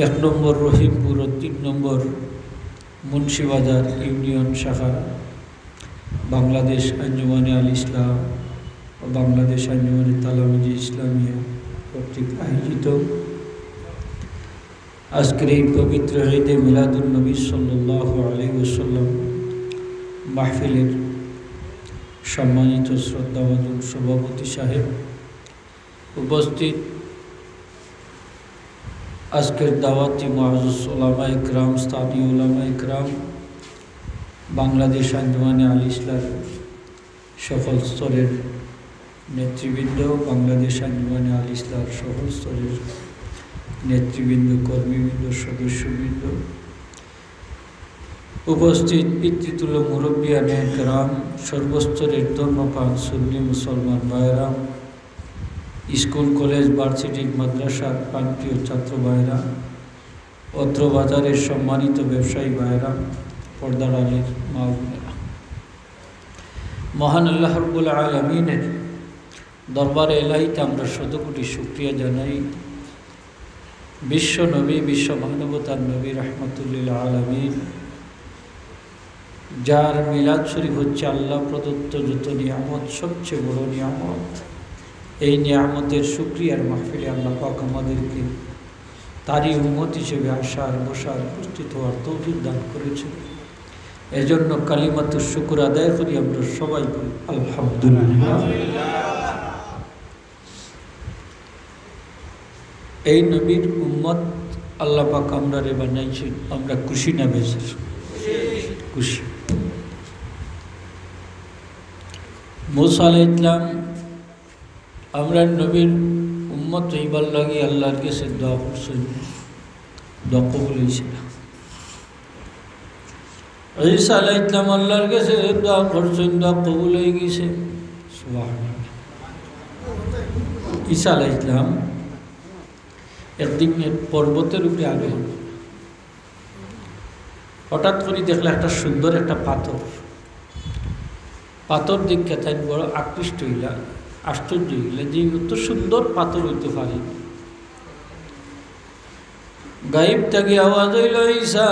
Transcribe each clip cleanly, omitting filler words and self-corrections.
এক নম্বর রহিমপুর ও 3 নম্বর মুন্সিবাজার ইউনিয়ন শাখা বাংলাদেশ আঞ্জুমানে আল ইসলাম ও বাংলাদেশ আঞ্জুমানে তালামিজি ইসলামিয়া কর্তৃক আয়োজিত আজকের এই পবিত্র ঈদে মিলাদুন নবী সাল্লাল্লাহু আলাইহি ওয়াসাল্লাম মাহফিলের সম্মানিত শ্রদ্ধাভাজন সভাপতি সাহেব, উপস্থিত আজকের দাওয়াতি মুআজ্জাজ উলামা ইকরাম, স্থানীয় উলামা ইকরাম, বাংলাদেশ আঞ্জুমানে আল ইসলাম সকল স্তরের নেতৃবৃন্দ, বাংলাদেশ আঞ্জুমানে আল ইসলাম সকল স্তরের নেতৃবৃন্দ, কর্মীবৃন্দ, সদস্যবৃন্দ, উপস্থিত পিতৃতুল্য মুরব্বিয়ানে কেরাম, সর্বস্তরের ধর্মপ্রাণ সুন্নি মুসলমান ভাইরা, স্কুল কলেজ ভার্সিটি মাদ্রাসার প্রান্তীয় ছাত্র ভাইরা, অত্র বাজারের সম্মানিত ব্যবসায়ী ভাইরা, পর্দার আলীর মা বোনেরা, মহান আল্লাহ রাব্বুল আলামিনের দরবারে এলাহিতে আমরা শতকোটি শুকরিয়া জানাই। বিশ্ব নবী, বিশ্ব মানবতার নবী রাহমাতুল্লিল আলামিন, যার মিলাদ শরীফ হচ্ছে আল্লাহ প্রদত্ত যত নিয়ামত সবচেয়ে বড় নিয়ামত, এই নিয়ামতের শুকরিয়ার মাহফিলে আল্লাহ পাক আমাদেরকে তারই উম্মত হিসেবে আসার, বসার, উপস্থিত হওয়ার তৌফিক দান করেছেন। এজন্য কালিমাতুশ শুকর আদায় করি আমরা সবাই বলি আলহামদুলিল্লাহ। এই নবীর উম্মত আল্লাহ পাক আমরা রে বানাইছেন, আমরা খুশি না বেজার? খুশি। মুসা আলাইহিস সালাম আমরা নবীর উম্মত হইবার লাগি আল্লাহর কাছে দোয়া করছেন, দোয়া কবুল হইছে না। ঈসা আলাইহিস সালাম আল্লাহর কাছে দোয়া করছেন, দোয়া কবুল হয়ে গেছে। সুবহানাল্লাহ। ঈসা আলাইহিস সালাম একদিন পর্বতের উপরে আরোহণ, হঠাৎ করে দেখলে একটা সুন্দর একটা পাথর দেখে তাই বড় আকৃষ্ট হইলা, আশ্চর্য হইলা যে এত সুন্দর পাথর হইতে পারে। গায়েব থেকে আওয়াজ হইল, ঈসা,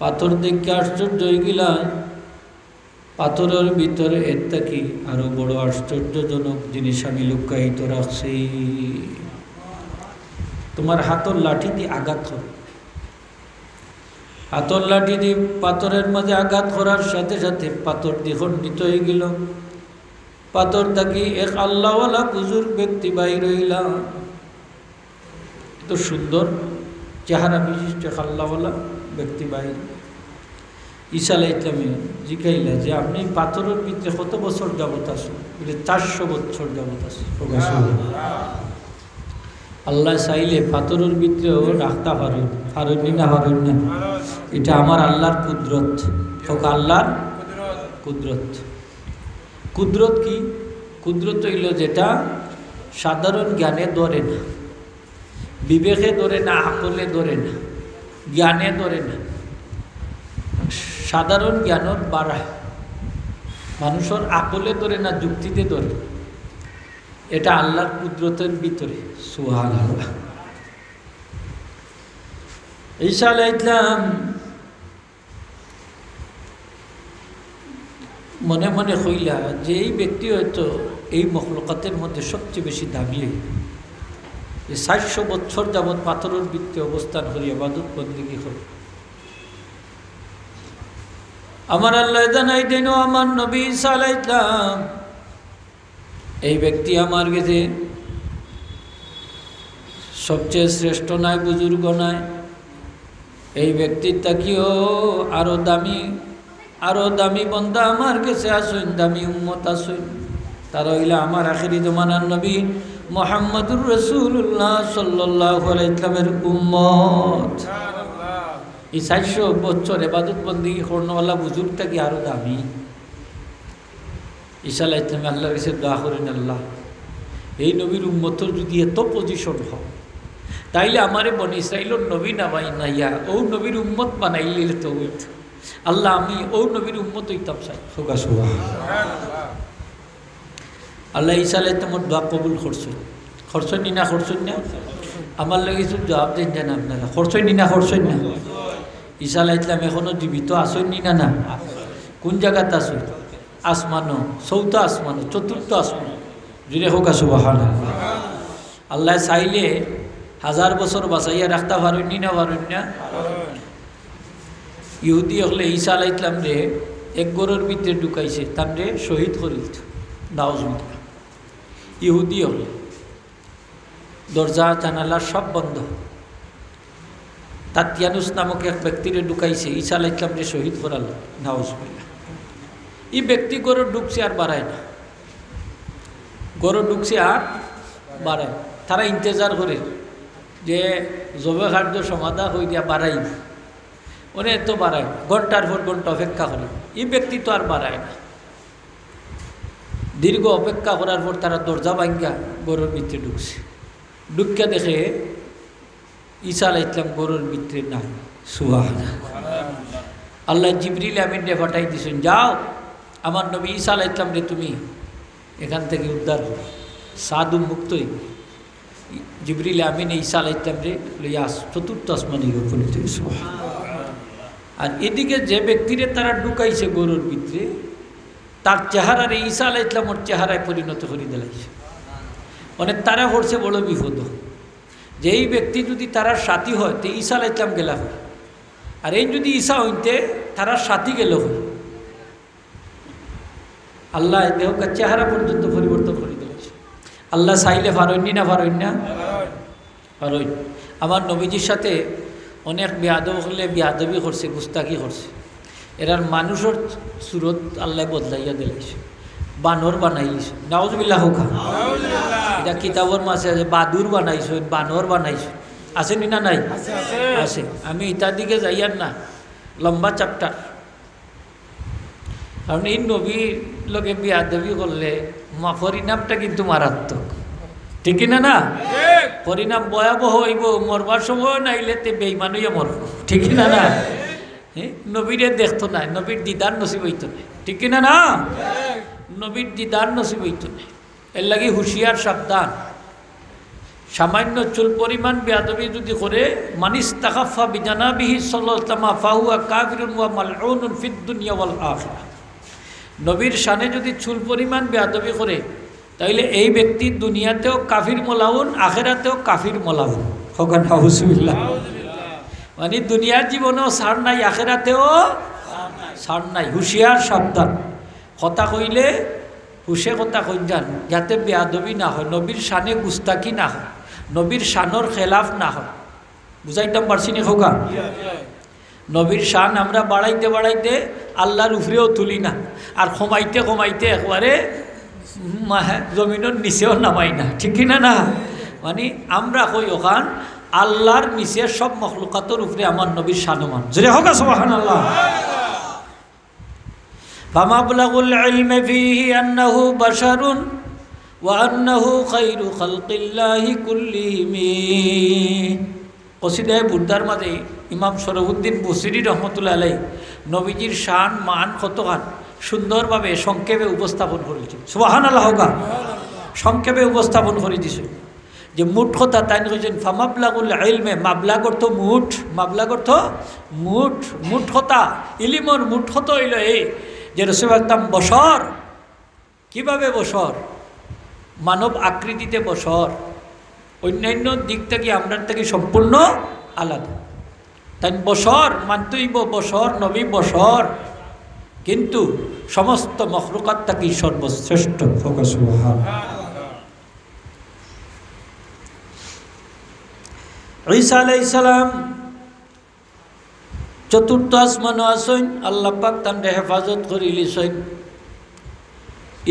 পাথর দেখে আশ্চর্য হয়ে গেলা, পাথরের ভিতরে এর থেকে আরো বড় আশ্চর্যজনক জিনিস আমি লুকায়িত রাখছি। তোমার হাতর লাঠি দিয়ে আঘাত করো। হাতর লাঠি দিয়ে পাথরের মাঝে আঘাত করার সাথে সাথে পাথর দিয়ে খণ্ডিত হয়ে গেল। পাথর থাকি এক আল্লাহওয়ালা বুজুর্গ ব্যক্তি বাইর হইলা, এত সুন্দর চেহারা বিশিষ্ট এক আল্লাহওয়ালা ব্যক্তি বাইর। ঈসা আলাইহিস সালাম জিজ্ঞাইলা যে আপনি পাথরের ভিতরে কত বছর যাবত আছেন? বলে 400 বছর যাবত আছে। আল্লাহ চাইলে পাথরের ভিতরেও রাখতে পারেন, না পারেন না? এটা আমার আল্লাহর কুদরত। আল্লাহর কুদরত। কুদরত কি? কুদরত হইল যেটা সাধারণ জ্ঞানে ধরে না, বিবেকে ধরে না, আকলে ধরে না, জ্ঞানে ধরে না। সাধারণ জ্ঞানের বাড়া মানুষের আকলে ধরে না, যুক্তিতে ধরে। এটা আল্লাহর কুদরতের ভিতরে। সুবহানাল্লাহ। ঈসা আলাইহিস সালাম মনে মনে হইলা যে এই ব্যক্তি হয়তো এই মখলুকাতের মধ্যে সবচেয়ে বেশি দামি। 400 বছর যাবৎ পাথরের ভিত্তি অবস্থান করি ইবাদত বন্দেগী করে। আমার আল্লাহ জানাই দেন, আমার নবী ঈসা আলাইহিস সালাম এই ব্যক্তি আমার কাছে সবচেয়ে শ্রেষ্ঠ নয়, বুজুর্গ নয়। এই ব্যক্তির তাকিও আরো দামি বন্দা আমার কাছে আসুন, দামি উম্মত আসুন। তারা হইলা আমার আখিরি জমানার নবী মুহাম্মদুর রাসূলুল্লাহ সাল্লাল্লাহু আলাইহি ওয়াসাল্লামের উম্মত। এই 400 বছর ইবাদত বন্দেগী করনেওয়ালা বুজুর্গটা কি আরো দামি? ঈসা আলাইহিস সালাম আল্লাহর কাছে দোয়া করেন, আল্লাহ এই নবীর উম্মতের যদি এত পজিশন হয় তাইলে আমারে বনি ইসরাইলের নবী না বানাইয়া ও নবীর উম্মত বানাইলে তো আল্লাহ আমি ও নবীর উম্মত হইতাম চাই। আল্লাহ ঈসা আলাইহিস সালামের দোয়া কবুল করছেন, করছেন না? আমার লাগে কিছু জবাব দেন জান আপনারা খরচই নি না খরচই না ঈসা আলাইহিস সালাম এখনো জীবিত আসেন নি না না কোন জায়গাতে আসেন আসমানো চৌথা আসমানো চতুর্থ আসমান জুড়ে হোক সুবহানাল্লাহ আল্লাহ চাইলে 1000 বছর বাঁচাইয়া রাখতে পারেন নি না পারেন না ইহুদি হলে ঈসা আলাইহিস সালাম রে এক গরুর ভিতরে ঢুকাইছে তারে শহীদ করিল নাউজুবিল্লাহ ইহুদি হলে দরজা জানালা সব বন্ধ তাতিয়ানুস নামক এক ব্যক্তিরে ঢুকাইছে ঈসা আলাইহিস সালাম রে শহীদ করাল নাউজুবিল্লাহ এই ব্যক্তি গরু ঢুকছে আর বাড়ায় না গরু ঢুকছে আর বাড়ায় তারা ইন্তজার করে যে জবে খাদ্য সমাধা হয়ে দিয়া বাড়াই ওনে এত বাড়ায় ঘন্টার পর ঘন্টা অপেক্ষা করে এই ব্যক্তি তো আর বাড়ায় না দীর্ঘ অপেক্ষা করার পর তারা দরজা ভাঙ্গা গরুর ভিতরে ঢুকছে ঢুকিয়া দেখে ঈসা আলাইহিস সালাম গরুর ভিতরে নাই সুবহানাল্লাহ আল্লাহ জিবরিল আমিনরে পাঠাই দিয়েছেন যাও আমার নবী ঈসা আলাইহিস সালাম রে তুমি এখান থেকে উদ্ধার সাধু মুক্তই জিবরিল আমিন ঈসা আলাইহিস সালাম রে লইয়া চতুর্থ আসমানে উপনীত হয়েছে আর এদিকে যে ব্যক্তিরে তারা ঢুকাইছে গরুর ভিতরে তার চেহারারে ঈসা আলাইহিস সালামের চেহারায় পরিণত করে দিলাইছে অনেক তারা পড়ছে বড় বিপদ যে এই ব্যক্তি যদি তারার সাথী হয় তো ঈসা আলাইহিস সালাম গেলা হয় আর এই যদি ঈসা হইতে তারার সাথী গেল হয় আল্লাহ দেহকার চেহারা পর্যন্ত পরিবর্তন করে দিয়েছে আল্লাহ চাইলে পারইনি না পারইন না পারইন আমার নবীজির সাথে অনেক বেয়াদব হলে বেয়াদবি করছে গুস্তাকি করছে এরার মানুষের সুরত আল্লাহ বদলাইয়া দিলাইছে বানর বানাইছে নাউজুবিল্লাহ হোক এটা কিতাবর মাঝে আছে বাদুর বানাইছে বানর বানাইছে আছে নি না নাই আছে আমি ইটার দিকে যাইয়ার না লম্বা চ্যাপ্টার কারণ এই নবীর লোকে বিয়াদবি করলে পরিণামটা কিন্তু মারাত্মক ঠিক না না পরিণাম ভয়াবহ হইব মরবার সময় নাইলে তে বেঈমান হইয়া মরব ঠিক না না নবীরে দেখতো না নবীর দিদার নসিব হইতো না ঠিক না না নবীর দিদার নসিব হইতো না এর লাগি হুঁশিয়ার সাবধান সামান্য চুল পরিমাণ বেয়াদবি যদি করে মানিস তাকাফা বিজানাবিহি সাল্লাল্লাহু আলাইহি ওয়াসাল্লাম ফাহুয়া কাফিরুন ওয়া মালউনুন ফিদ দুনিয়া ওয়াল আখিরাহ নবীর শানে যদি চুল পরিমাণ বেয়াদবি করে তাইলে এই ব্যক্তি দুনিয়াতেও কাফির মোলাউন আখিরাতেও কাফির মোলাউন হকান নাউজুবিল্লাহ মানে দুনিয়ার জীবনেও ছাড় নাই আখিরাতেও ছাড় নাই হুঁশিয়ার সাবধান কথা কইলে হুশে কথা কই যান যাতে বেয়াদবি না হয় নবীর শানে গুস্তাকি না হয় নবীর শানর খেলাফ না হয় বুঝাইতাম পারছি নি খোকা নবীর শান আমরা বাড়াইতে বাড়াইতে আল্লাহর উপরেও তুলি না আর কমাইতে কমাইতে একবারে জমিনের নিচেও নামাই না ঠিক না না মানে আমরা কই ওখান আল্লাহর নিচে সব মখলুকাতের উপরে আমার নবীর শানমান জোরে হোক সুবহানাল্লাহ ফামাবলাগুল ইলমি ফীহি আন্নাহু বাশারুন ওয়া আন্নাহু খায়রু খালকিল্লাহি কুল্লিহিম কসিদায়ে বুরদার মাঝে ইমাম শরফুদ্দিন বুসিরি রহমতুল্লাহ আলাইহি নবীজির শান মান কতখান সুন্দরভাবে সংক্ষেপে উপস্থাপন করেছেন সুবহানাল্লাহ সংক্ষেপে উপস্থাপন করে দিছে যে মুঠ কথা তাই কইছেন ফামাবলাগুল ইলমে মাবলাগ অর্থ মুঠ মাবলাগ অর্থ মুঠ মুঠ কথা ইলিমর মুঠ কথা হইল এই যে রাসূল একদম বশর কিভাবে বশর মানব আকৃতিতে বশর অন্যান্য দিক থেকে আমরা থেকে সম্পূর্ণ আলাদা তাই বশর মানতেইব বশর নবী বশর কিন্তু সমস্ত মখলুকাত থেকে সর্বশ্রেষ্ঠ ঈসা আলাইহিস সালাম চতুর্থ আসমান আসেন আল্লাহ পাক তাঁরে হেফাজত করে লিছেন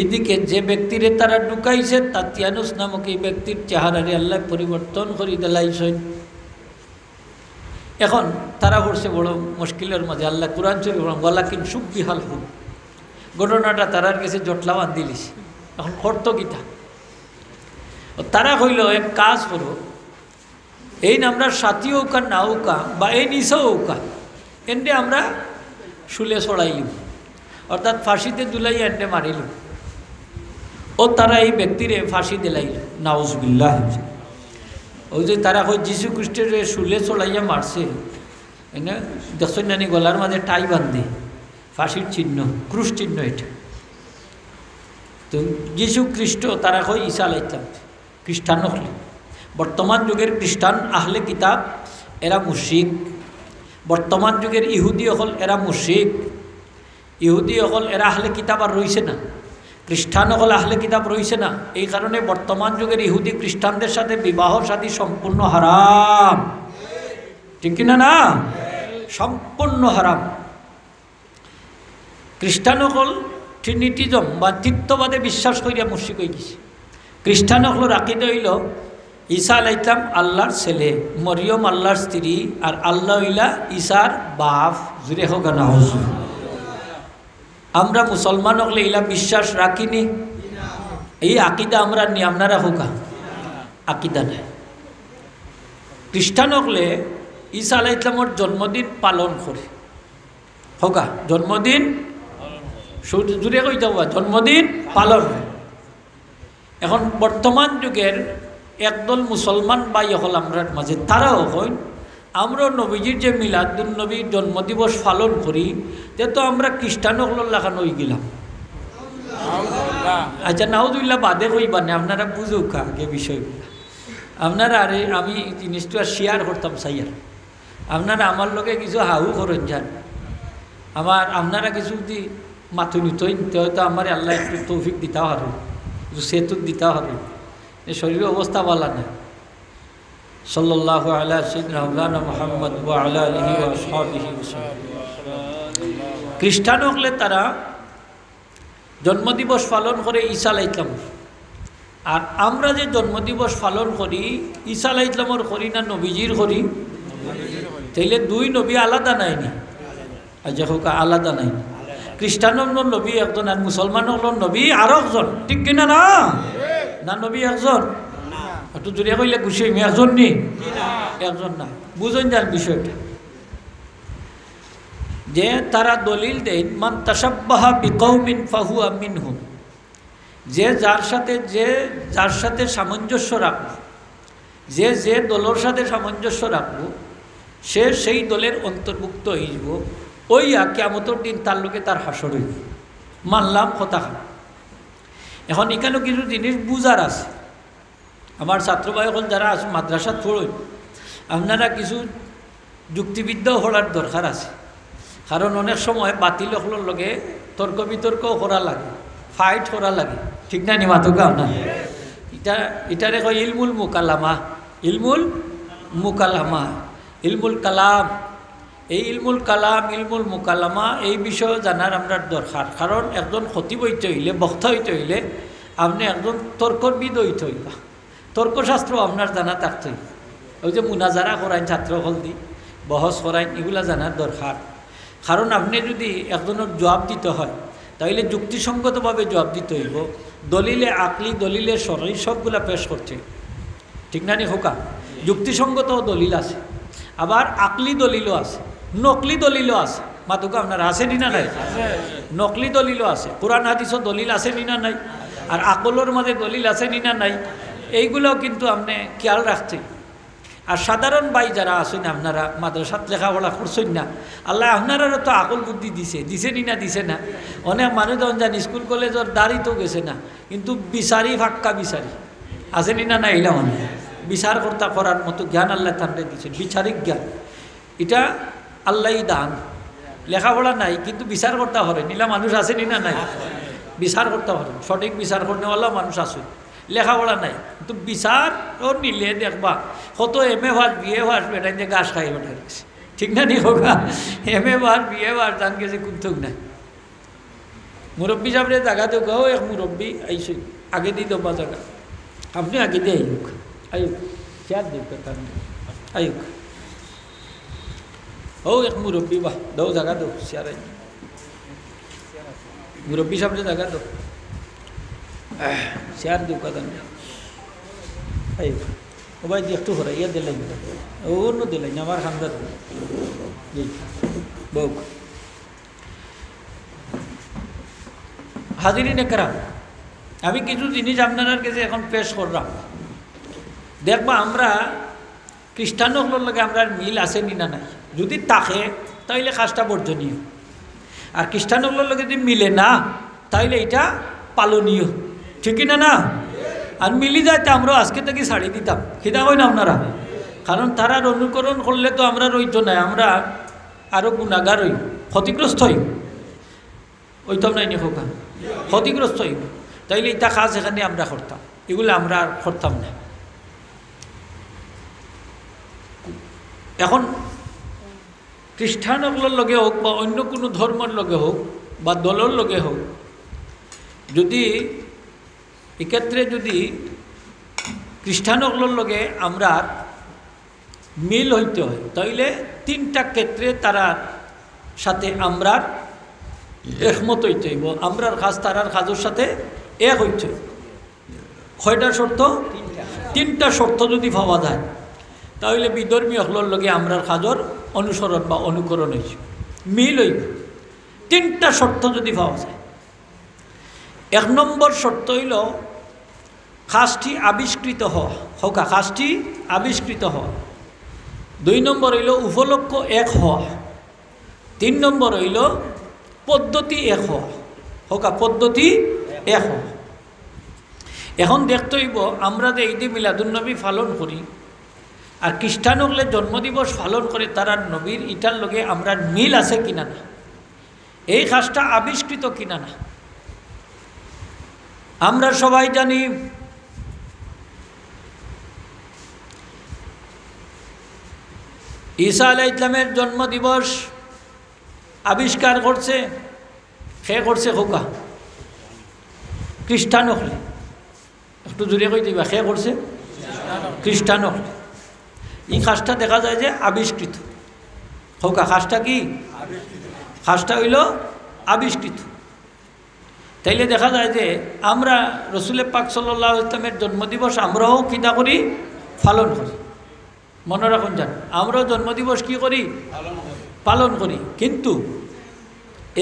এদিকে যে ব্যক্তিরে তারা ঢুকাইছে তাতিয়ানুস নামক এই ব্যক্তির চেহারারে আল্লাহ পরিবর্তন করে দিলাইছেন এখন তারা করছে বড় মুশকিলের মাঝে আল্লাহ কুরআন শরীফ ওয়ালাকিন সুববিহাল হু ঘটনাটা তারার কাছে জটলা বান্ধি দিছে এখন করতো কিতা তারা কইল এক কাজ করো এই আমরা সাথী হৌকা না হৌকা বা এই নিচেও হৌকা এনে আমরা শুলে ছড়াইলিম অর্থাৎ ফাঁসিতে দুলাই এনে মারিলিম ও তারা এই ব্যক্তিরে ফাঁসি দিলাইল নাউজুবিল্লাহ ওই যে তারা কই যীশু খ্রিস্টের শুলে চড়াইয়া মারছে, এনে দেখছেন নানি গলার মাঝে টাই বান্ধে, ফাঁসির চিহ্ন, ক্রুশ চিহ্ন এটা। তো যীশু খ্রিস্ট তারা কই ঈসা আলাইহিস সালাম, খ্রিস্টান হলে। বর্তমান যুগের খ্রিস্টান আহলে কিতাব এরা মুশরিক, বর্তমান যুগের ইহুদি হল এরা মুশরিক, ইহুদি হল এরা আহলে কিতাব আর রইছে না, খ্রিস্টান হল আহলে কিতাব রইছে না। এই কারণে বর্তমান যুগের ইহুদি খ্রিস্টানদের সাথে বিবাহ শাদী সম্পূর্ণ হারাম, ঠিক কিনা না? সম্পূর্ণ হারাম। খ্রিস্টান হল ট্রিনিটিজম বা তৃত্ববাদে বিশ্বাস করিয়া মুশরিক হয়ে গেছে। খ্রিস্টান হল আকীদা হইল ঈসা আলাইহিস সালাম আল্লাহর ছেলে, মরিয়ম আল্লাহর স্ত্রী, আর আল্লাহ হইলা ঈসার বাপ। জুড়ে হোক না হুজুর। আমরা মুসলমান হলে ইলা বিশ্বাস রাখিনি, এই আকীদা আমরা নি, আপনারা হোকা আকীদা নাই। খ্রিস্টান হলে ঈসা আলাইহিস সালামের জন্মদিন পালন করে, হোকা জন্মদিন জুড়ে কই যাওয়া জন্মদিন পালন। এখন বর্তমান যুগের একদল মুসলমান ভাই হল আমরা মাঝে, তারাও হন আমরা নবীজির যে মিলাদুন নবীর জন্মদিবস পালন করি, তে তো আমরা খ্রিস্টান হল লাগানো হয়ে গেলাম। আচ্ছা নাউজুবিল্লাহ বাদে কইবানে, আপনারা বুঝুক আগে বিষয়গুলো। আপনারা আরে আমি জিনিসটা শেয়ার করতাম সাইয়ার, আপনারা আমার লোকে কিছু হাউ করেন যান, আপনারা কিছু যদি মাথু নিতইন হয়তো আমার আল্লাহ একটু তৌফিক দিতেও হারু, একটু সেতুক দিতেও হারু। এই শরীরের অবস্থা ভালো না। সাল্লাল্লাহু আলা সাইয়্যিদিনা মাওলানা মুহাম্মদ ওয়া আলা আলিহি ওয়া আসহাবিহি ওয়াসাল্লাম। খ্রিস্টান হলে তারা জন্মদিবস পালন করে ঈসা আলাইহিস সালাম, আর আমরা যে জন্মদিবস পালন করি ঈসা আলাইহিস সালামের করি না নবীজির করি? তাইলে দুই নবী আলাদা নাইনি? আচ্ছা হোক আলাদা নাই। খ্রিস্টানের নবী একজন আর মুসলমানের নবী আর একজন, ঠিক কিনা না? না নবী একজন, একটু জোরে কইলে খুশি হইমি, একজন নি? একজন না। বুঝুন যার বিষয়টা, যে তারা দলিল দেন মান তাশাব্বাহা বিকৌমিন ফাহুয়া মিনহুম, যে যার সাথে সামঞ্জস্য রাখব, যে দলের সাথে সামঞ্জস্য রাখব সে সেই দলের অন্তর্ভুক্ত হইব। ওই কিয়ামতের দিন তার লোকে তার হাসর হইব। মানলাম কথা। এখন এখানেও কিছু জিনিস বুঝার আছে। আমার ছাত্র ভাই হল যারা আছে মাদ্রাসাত পড়ই, আপনারা কিছু যুক্তিবিদ্যা হওয়ার দরকার আছে। কারণ অনেক সময় বাতিল হলোর লগে তর্ক বিতর্ক করা লাগে, ফাইট করা লাগে, ঠিক না নি মাতুকা না? এটারে কয় ইলমুল মুকালামা, ইলমুল মুকালামা, ইলমুল কালাম। এই ইলমুল কালাম, ইলমুল মুকালামা এই বিষয়ে জানার আমরা দরকার। কারণ একজন খতিব হইতে হইলে, বক্তা হইতে হইলে আপনি একজন তর্কবিদ হইতে হইবা, তর্কশাস্ত্র আপনার জানা থাকতে হইব। ওই যে মুনাজারা করাইন ছাত্র হল দি, বহস করাইন, এগুলা জানার দরকার। কারণ আপনি যদি একজনের জবাব দিতে হয় তাহলে যুক্তিসঙ্গতভাবে জবাব দিতে হইব। দলিলে আকলি, দলিলে শরঈ সবগুলা পেশ করছে, ঠিক না নি হোকা? যুক্তিসঙ্গত দলিল আছে, আবার আকলি দলিলও আছে, নকলি দলিলও আছে। মাতুকা আপনার আছে নি না নাই? নকলি দলিলও আছে। কোরআন হাদিসও দলিল আছে নি না নাই? আর আকলের মাঝে দলিল আছে নি না নাই? এইগুলোও কিন্তু আপনি খেয়াল রাখছেন। আর সাধারণ ভাই যারা আছেন, আপনারা মাদ্রাসাত লেখাপড়া করছেন না, আল্লাহ আপনারারও তো আকল বুদ্ধি দিছে নি না? দিছে না? অনেক মানুষ যখন যান স্কুল কলেজের দাঁড়ি তো গেছে না, কিন্তু বিচারি ফাক্কা বিচারি আছে নি না? না এলা মানে বিচার কর্তা করার মতো জ্ঞান আল্লাহ তান্ডে দিচ্ছেন, বিচারিক জ্ঞান। এটা আল্লাহই দান। লেখাপড়া নাই কিন্তু বিচার করতে হরেন, এলা মানুষ আছে নি না? নাই। বিচার করতে হরেন, সঠিক বিচার করনেওয়ালা মানুষ আছে। লেখাপড়া নাই কিন্তু বিচার ও নিলে দেখবা কত এম এ ভাস বিএ ভাস বেটাই যে গাছ খাই বেটার গেছে, ঠিক না নি হোক? এম এ ভাস বিএ ভাস জান গেছে কুন্থক নাই। মুরব্বী সাহেবের জায়গা দেও গাও, এক মুরব্বী আইস আগে দিই দেবা জায়গা, আপনি আগে দিয়ে আইক, আয়ুক চেয়ার দিক আয়ুক। ও এক মুরব্বী বাহ দৌ জায়গা দো, চেয়ার আই মুরব্বী সাহেবের জায়গা দো, চেয়ার দিও কাদান আয়ুক। ও ভাই একটু হরাই ইয়া দিলাই, অন্য দিলাই আমার খান্দার বউ। হাজিরিন একরাম, আমি কিছু জিনিস আপনার কাছে এখন পেশ করলাম দেখবা আমরা খ্রিস্টানগুলোর লগে আমরা মিল আছে নি না নাই, যদি থাকে তাইলে কাজটা বর্জনীয়, আর খ্রিস্টানগুলোর লগে যদি মিলে না তাইলে এটা পালনীয়, ঠিক না না? আর মিলি যাইতে আমরা আজকে থেকে ছাড়ি দিতাম, খিদা হয় না আপনারা? কারণ তারার অনুকরণ করলে তো আমরা রইতো না, আমরা আরও গুণাগার হই, ক্ষতিগ্রস্ত হই, ওইটাও নাই নি খোকা, ক্ষতিগ্রস্ত হই। তাইলে এটা কাজ এখানে আমরা করতাম, এগুলো আমরা আর করতাম না। এখন খ্রিস্টানগুলোর লগে হোক বা অন্য কোনো ধর্মের লগে হোক বা দলের লগে হোক, যদি এক্ষেত্রে যদি খ্রিস্টানগুলোর লগে আমরা মিল হইতে হয় তাইলে তিনটা ক্ষেত্রে তারার সাথে আমরা একমত হইতে হইব, আমরার কাজ তারার কাজের সাথে এক হইতে হইব। কয়টা শর্ত? তিনটা শর্ত যদি পাওয়া যায় তাহলে বিধর্মী হলর লগে আমরার কাজর অনুসরণ বা অনুকরণ হয়েছে, মিল হইব। তিনটা শর্ত যদি পাওয়া যায়, 1 নম্বর শর্ত হইল কাজটি আবিষ্কৃত হওয়া, হোকা কাজটি আবিষ্কৃত হওয়া। 2 নম্বর হইল উপলক্ষ এক হওয়া। 3 নম্বর হইল পদ্ধতি এক হওয়া, হোকা পদ্ধতি এক হওয়া। এখন দেখতে হইব আমরা যে ঈদে মিলাদুন্নবী পালন করি আর খ্রিস্টান হলে জন্মদিবস পালন করে, তারা নবীর ইটার লগে আমরা মিল আছে কিনা না, এই কাজটা আবিষ্কৃত কিনা না। আমরা সবাই জানি ঈসা আলাইহিস সালামের জন্মদিবস আবিষ্কার করছে, কে করছে খোকা? খ্রিস্টান হলে, একটু জোরে কই দিবা, কে করছে? খ্রিস্টান হলে। এই কাজটা দেখা যায় যে আবিষ্কৃত, খোকা কাজটা কি? কাজটা হইল আবিষ্কৃত। তাইলে দেখা যায় যে আমরা রসুল পাক সাল্লাল্লাহু আলাইহি ওয়াসাল্লামের জন্মদিবস আমরাও কিতা করি? পালন করি। মনে রাখুন যান, আমরাও জন্মদিবস কি করি? পালন করি। কিন্তু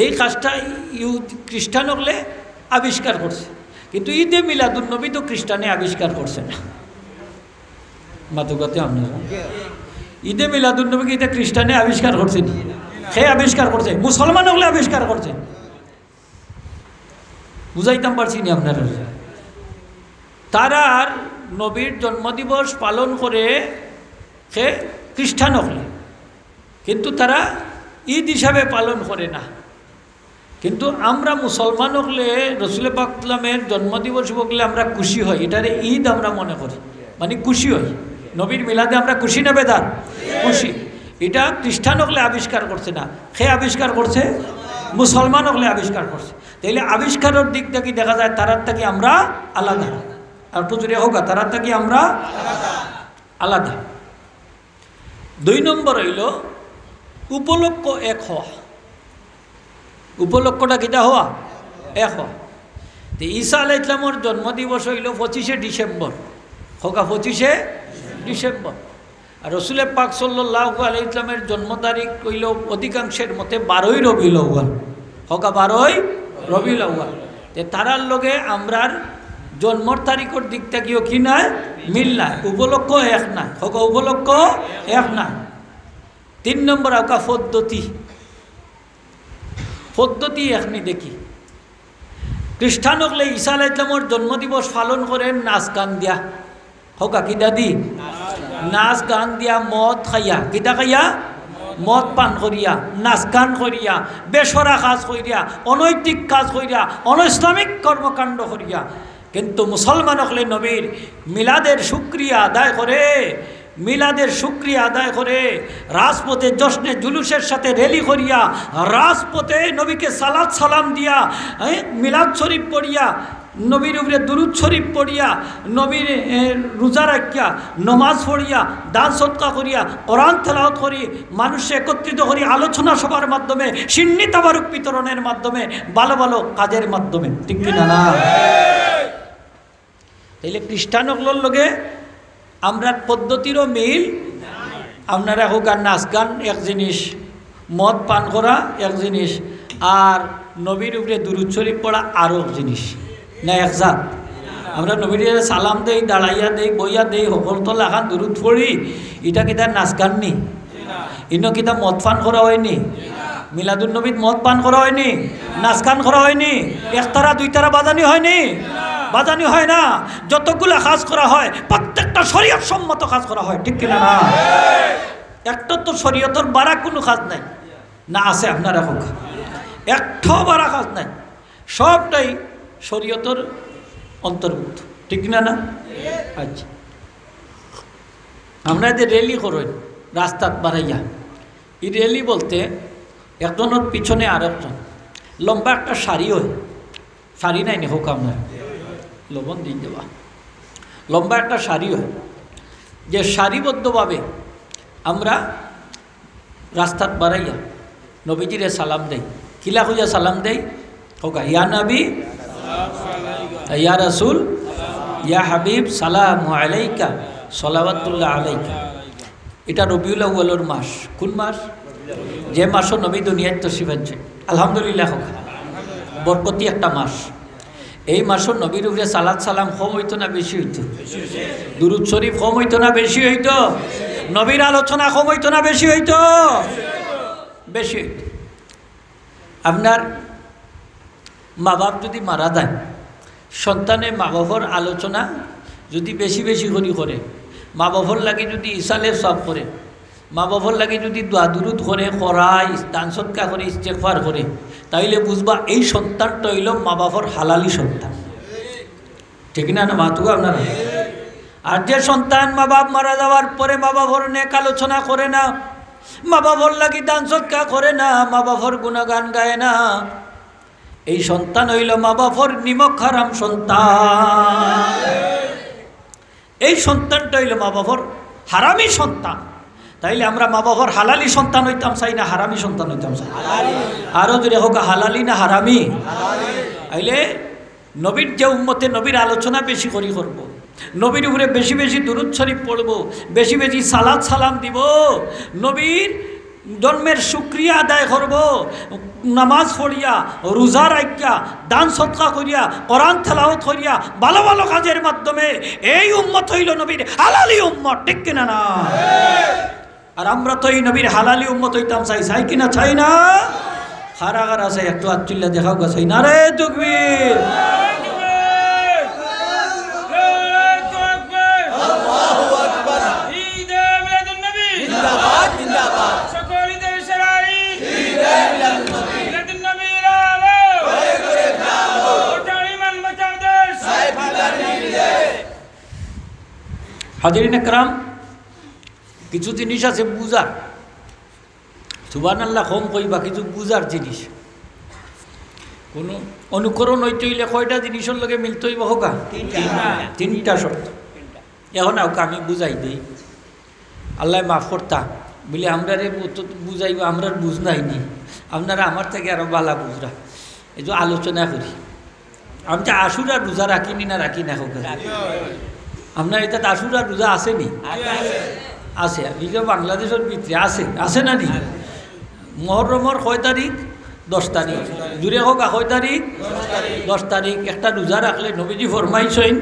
এই কাজটা খ্রিস্টান হলে আবিষ্কার করছে, কিন্তু ঈদে মিলাদুন্নবী তো খ্রিস্টানে আবিষ্কার করছে না। মাতুকাতে আপনারা ঈদে মিলাদুন্নবী কি এটা খ্রিস্টানে আবিষ্কার করছে না? সে আবিষ্কার করছে, মুসলমান হলে আবিষ্কার করছে। বুঝাইতাম পারছি না আপনারা? তারা আর নবীর জন্মদিবস পালন করে সে খ্রিস্টান হলে, কিন্তু তারা ঈদ হিসাবে পালন করে না। কিন্তু আমরা মুসলমান হলে রসুল পাক সাল্লামের জন্মদিবস বললে আমরা খুশি হই, এটারে ঈদ আমরা মনে করি, মানে খুশি হই। নবীর মিলাদে আমরা খুশি না বেদার? খুশি। এটা খ্রিস্টান হলে আবিষ্কার করছে না, সে আবিষ্কার করছে মুসলমান হলে আবিষ্কার করছে। তাইলে আবিষ্কারের দিক থেকে দেখা যায় তারার থেকে আমরা আলাদা, আর পুজুরে হোক তারার থেকে আমরা আলাদা। 2 নম্বর হইল উপলক্ষ এক হওয়া। উপলক্ষটা কিটা হওয়া? এক হওয়া। তো ঈসা আলাইহিস সালামের জন্মদিবস হইল 25শে ডিসেম্বর, হোকা 25শে ডিসেম্বর। আর রসুল পাক সাল্লাল্লাহু আলাইহি ওয়াসাল্লামের জন্ম তারিখ হইল অধিকাংশের মতে 12ই রবিউল আউয়াল, হোকা 12ই রবিউল আউয়াল। তারার লগে আমরার জন্মর তারিখের দিক থেকেও কি নাই? মিল নাই, উপলক্ষ এক নাই, হোকা উপলক্ষ এক নাই। 3 নম্বর হোকা পদ্ধতি, পদ্ধতি এখনি দেখি। খ্রিস্টান হলে ঈসা আলাইহিস সালামের জন্মদিবস পালন করেন নাচ গান দিয়া, হোকা কিটা দি? নাচ গান দিয়া, মদ খাইয়া, কিটা খাইয়া? মদ পান করিয়া, নাচ গান করিয়া, বেসরা কাজ করিয়া, অনৈতিক কাজ করিয়া, অনইসলামিক কর্মকাণ্ড করিয়া। কিন্তু মুসলমান হলে নবীর মিলাদের শুকরিয়া আদায় করে, মিলাদের শুকরিয়া আদায় করে, রাজপথে জশ্নে জুলুসের সাথে র্যালি করিয়া, রাজপথে নবীকে সালাত সালাম দিয়া, মিলাদ শরীফ পড়িয়া, নবীর উপরে দুরুদ শরীফ পড়িয়া, নবীর রোজা রাখিয়া, নমাজ পড়িয়া, দান সদকা করিয়া, কোরআন তেলাওয়াত করি, মানুষকে একত্রিত করি আলোচনা সভার মাধ্যমে, সিন্নি তাবারুক বিতরণের মাধ্যমে, ভালো ভালো কাজের মাধ্যমে, ঠিক কিনা না? তাইলে খ্রিস্টানগুলোর লগে আমরা পদ্ধতিরও মিল। আপনারা হোক আর নাচ গান এক জিনিস, মদ পান করা এক জিনিস, আর নবীর উপরে দুরূদ শরীফ পড়া আরও এক জিনিস, না এক জাত? আমরা নবীর সালাম দেই, দাঁড়াইয়া দেই, বইয়া দেই, সকল তো লাখান দুরুদ পড়ি। এটা কিতা নাচ গান নি? ইনো কিতা মদ পান করা হয়নি? মিলাদুন নবীত মদ পান করা হয়নি? নাচ গান করা হয়নি? একতারা দুইতারা বাজানি হয়নি? বাজানি হয় না। যতগুলা কাজ করা হয় প্রত্যেকটা শরীয়ত সম্মত কাজ করা হয়, ঠিক কিনা না? একটা তো শরীয়তের বাড়া কোনো কাজ নাই না, আছে আপনারা হোক, একটাও বাড়া কাজ নাই, সবটাই শরীয়তের অন্তর্ভুক্ত, ঠিক না না? আচ্ছা, আমরা যে র্যালি করেন রাস্তাত বাড়াইয়া, এই র্যালি বলতে একজনের পিছনে আর একজন লম্বা একটা শাড়ি হয়, শাড়ি নাই নি হোক আপনার লবণ দিয়ে দেওয়া, লম্বা একটা শাড়ি হয়, যে সারিবদ্ধভাবে আমরা রাস্তাত বাড়াইয়া নবীজিরে সালাম দেই। কিলা খুঁজা সালাম দেই? হোক ইয়া নবী, ইয়া রাসূল, ইয়া হাবিব, সালামু আলাইকা, সালাওয়াতুল্লাহ আলাইকা। এটা রবিউল আউয়ালের মাস। কোন মাস? যে মাসও নবী দুনিয়ায় তশরিফ আনছে, আলহামদুলিল্লাহ হোক, বরকতি একটা মাস। এই মাসের নবীর উপরে সালাত সালাম কম হইতো না বেশি হইতো? দুরুদ শরীফ কম হইতো না বেশি হইতো? নবীর আলোচনা কম হইতো না বেশি হইতো? বেশি হইতো। আপনার মা বাপ যদি মারা যায়, সন্তানে মা বাবার আলোচনা যদি বেশি বেশি করে, মা বাবার লাগে যদি ইসালের সব করে, মা বাবার লাগে যদি দোয়া দুরুদ করে, করায় দান সদকা করে, ইস্তেগফার করে, তাইলে বুঝবা এই সন্তানটা হইল মা বাবার হালালি সন্তান, ঠিক না? না মাতুক আপনারা? আর যে সন্তান মা বাপ মারা যাওয়ার পরে মা বাবার নেক আলোচনা করে না, মা বাবার লাগি দান সদকা করে না, মা বাবার গুণগান গায় না, এই সন্তান হইল মা বাবার নিমক হারাম সন্তান। এই সন্তানটা হইল মা বাবার হারামি সন্তান। তাইলে আমরা মা বাবার হালালি সন্তান হইতাম চাই না হারামি সন্তান হইতাম চাই? আরো যদি হোক হালালি না হারামি? আইলে নবীর যে উম্মতে নবীর আলোচনা বেশি করি করব, নবীর উপরে বেশি বেশি দুরুদ শরীফ পড়ব, বেশি বেশি সালাত সালাম দিব, নবীর জন্মের শুকরিয়া আদায় করব, নামাজ পড়িয়া, রোজা রাখিয়া, দান সদকা করিয়া, কোরআন তেলাওয়াত করিয়া, ভালো ভালো কাজের মাধ্যমে এই উম্মত হইল নবীর হালালি উম্মত, ঠিক কিনা না? আর আমরা তো এই নবীর হালালি উম্মত হইতাম চাই, চাই কিনা চাই না? খারা খারা চাই, একটু আচ্ছুল্লা দেখাও গা চাই না রে তাকবীর। হাজিরিন একরাম, কিছু জিনিস আছে বুঝার, সুবহানাল্লাহ কম কইবা, কিছু বুঝার জিনিস। কোনো অনুকরণ হইতে হইলে কয়টা জিনিসের লগে মিলতে হইব হোকা? তিনটা শর্ত। এখন আমি বুঝাই দিই, আল্লাহ মাফ করতা বলে আমরা রে বুঝাইব, আমরা বুঝ নাইনি, আপনারা আমার থেকে আরো বালা বুঝরা, এই যে আলোচনা করি। আমি তো আশুরা রোজা রাখিনি না রাখি না হোক? আপনার এটা আশুরা রোজা আসেনি? আছে, বাংলাদেশের ভিতরে আছে, আছে না নি? মহরমর কয় তারিখ? 10 তারিখ। জুড়ে হোক কয় তারিখ? 10 তারিখ। একটা রোজা রাখলে নবীজি ফরমাইছেন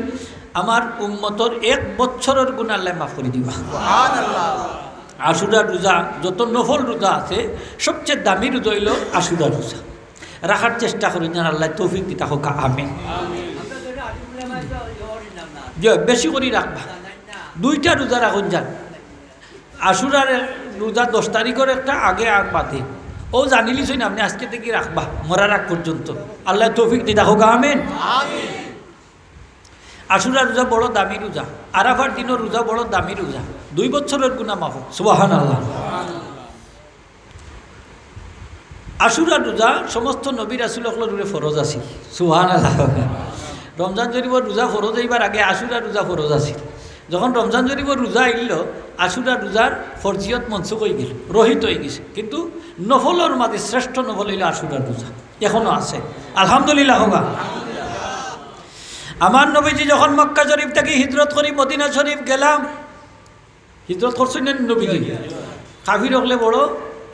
আমার উম্মতর 1 বছরের গুনাহ আল্লাহ মাফ করে দিবা। আশুরা রোজা, যত নফল রোজা আছে সবচেয়ে দামি রোজা হইল আশুরা রোজা। রাখার চেষ্টা করি যেন আল্লাহ তৌফিক দিতা হোক, আমিন। বেশি করে রাখবা, 2টা রোজা রাখুন যান। আশুরার রোজা 10 তারিখের একটা আগে আগ বাদে, ও জানিলিস না আপনি আজকে থেকে রাখবা মরার আগ পর্যন্ত, আল্লাহ তৌফিক দিতা হোক, আমিন। আশুরা রোজা বড় দামি রোজা, আরাফার দিনের রোজা বড় দামি রোজা, 2 বছরের গুনাহ মাফ, সুবহানাল্লাহ। আশুরা রোজা সমস্ত নবী রাসূলের উপরে ফরজ আছে, সুবহানাল্লাহ। রমজান শরীফের রোজা ফরজ হইবার আগে আশুরা রোজা ফরজ আছে। যখন রমজান শরীফের রোজা আইল, আশুরা রোজার ফরজিয়ত মনসুখ হয়ে গেল, রহিত হয়ে গেছে। কিন্তু নফলের মাঝে শ্রেষ্ঠ নফল হইল আশুরা রোজা, এখনো আছে, আলহামদুলিল্লাহ হোগা। আমার নবীজি যখন মক্কা শরীফ থেকে হিজরত করি মদিনা শরীফ গেলাম, হিজরত করছেন না নবীজি? কাফির হলে বড়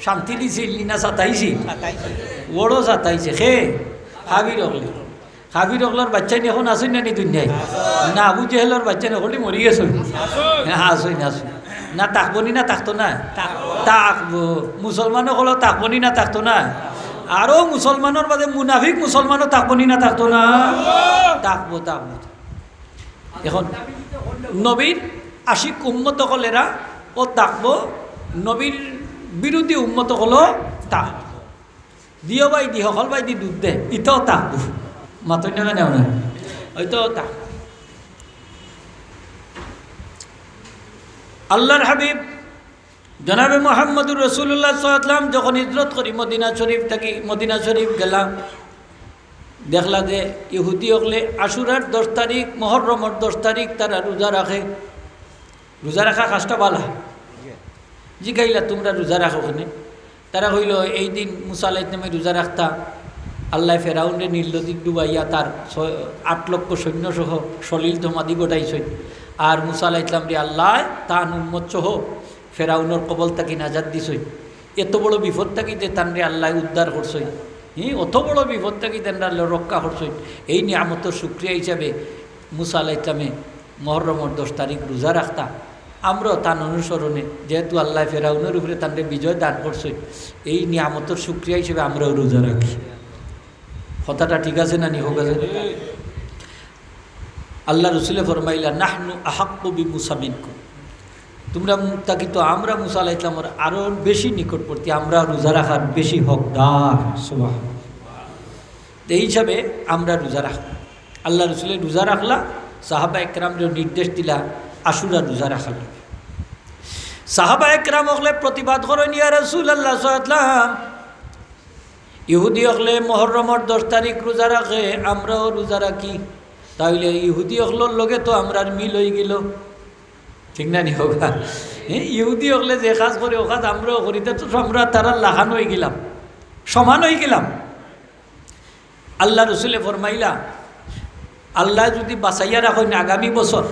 শান্তি দিছিল না সাতাইছি? বড় সাতাইছে খে কাফির হলে। কাফির হকলর বাচ্চা নি এখন আসুন না নি দুনিয়ায় না আবু জেহেলর বাচ্চা নি হলি মরি গেছ আসুন আসুন না তাকবনি না থাকতো না তাকবো মুসলমান হলো তাকবনি না থাকতো না আরো মুসলমানের বাদে মুনাফিক মুসলমানও তাকবনি না থাকতো না তাকবো তাকবো এখন নবীর আশিক উম্মত হলেরা ও তাকবো নবীর বিরোধী উম্মত হলো তাক দিও বাই দি হল বাই দি দুধ দে ইটাও তাকবো মাতই না নেও না ওইটাও তাক আল্লাহর হাবিব জনাবে মোহাম্মদুর রসুল্লাহ সাল্লাম যখন হিজরত করি মদিনা শরীফ থাকি মদিনা শরীফ গেলাম দেখলা যে ইহুদি হকলে আশুরার 10 তারিখ মহররমর 10 তারিখ তারা রোজা রাখে রোজা রাখা কাজটা বালা জিগাইলা তোমরা রোজা রাখো ওখানে তারা কইল এই দিন মুসা আলাইহিস সালামে রোজা রাখতা আল্লাহ ফেরাউনের নীল নদীর ডুবাইয়া তার 8 লক্ষ সৈন্যসহ সলিল ধমাদি গোটাইছে আর মুসা আলাইহিস সালাম রে আল্লাহ তান উম্মত সহ ফেরাউনের কবল তাকে নাজাত দিছই এত বড় বিপদ থাকি যে তানরে আল্লাহ উদ্ধার করছই অত বড় বিপদ থাকি তানরা রক্ষা করছই এই নিয়ামতের শুকরিয়া হিসাবে মুসা আলাইহিস সালামে মহররমের 10 তারিখ রোজা রাখতা আমরাও তার অনুসরণে যেহেতু আল্লাহ ফেরাউনের উপরে তানরে বিজয় দান করছই এই নিয়ামতের শুকরিয়া হিসেবে আমরাও রোজা রাখি কথাটা ঠিক আছে না নি হোক আছে আল্লাহ রসুলে ফরমাইলা নাহনু আহাক্কু বিমুসা মিনকুম তোমরা তাকি তো আমরা মুসা আলাইহিস সালামের আরও বেশি নিকটবর্তী আমরা রোজা রাখার বেশি হকদার সুবহানাল্লাহ এই হিসাবে আমরা রোজা রাখলাম আল্লাহ রসুলে রোজা রাখলা সাহাবা একরামরে নির্দেশ দিলা আশুরা রোজা রাখাল সাহাবা একরাম হকলে প্রতিবাদ করেন ইয়া রাসূলুল্লাহ সাল্লাল্লাহু ইহুদি হকলে মহররমের 10 তারিখ রোজা রাখে আমরাও রোজা রাখি তাইলে ইহুদি হকলর লগে তো আমরার মিল হয়ে গেল ঠিক না নি হোগা ইহুদি হকলে যে কাজ করে ও কাজ আমরাও করিতে তো আমরা তারা লাহান হয়ে গেলাম সমান হয়ে গেলাম আল্লাহ রসুলে ফরমাইলা আল্লাহ যদি বাঁচাইয়া রাখেন আগামী বছর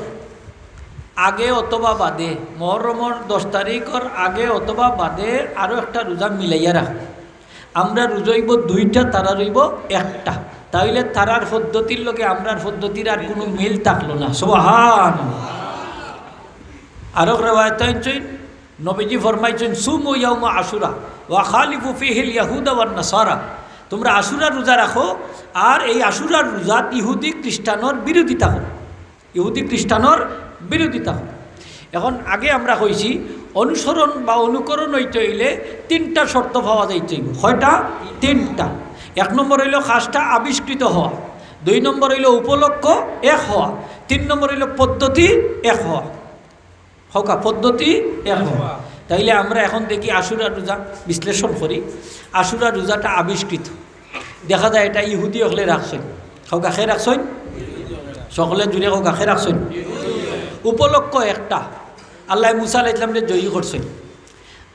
আগে অথবা বাদে মহররমের 10 তারিখের আগে অথবা বাদে আরও একটা রোজা মিলাইয়া রাখ আমরা রোজাইব 2টা তারা রইব 1টা তাইলে তারার পদ্ধতির লগে আমরার পদ্ধতির আর কোনো মিল থাকলো না সুবহানাল্লাহ আরো রিওয়ায়াত আইছেন নবীজি ফরমাইছেন সুমু ইয়াউমা আশুরা ওয়া খালিফু ফিহিল ইয়াহুদা ওয়ান নাসারা তোমরা আশুরা রোজা রাখো আর এই আশুরার রোজাত ইহুদি খ্রিস্টানের বিরোধিতা করো ইহুদি খ্রিস্টানের বিরোধিতা করো এখন আগে আমরা কইছি অনুসরণ বা অনুকরণ হইতে হইলে 3টা শর্ত পাওয়া যাইতে হইব কয়টা 3টা 1 নম্বর হইল কাজটা আবিষ্কৃত হওয়া 2 নম্বর হইল উপলক্ষ এক হওয়া 3 নম্বর হইল পদ্ধতি এক হওয়া হকা পদ্ধতি এক হওয়া তাইলে আমরা এখন দেখি আশুরা রোজা বিশ্লেষণ করি আশুরা রোজাটা আবিষ্কৃত দেখা যায় এটা ইহুদি হকলে রাখছেন হকা খে রাখছেন সকলে জুড়ে হকা খে রাখছেন উপলক্ষ একটা আল্লাহ মুসা আলাইহিস সালামরে জয়ী করছেন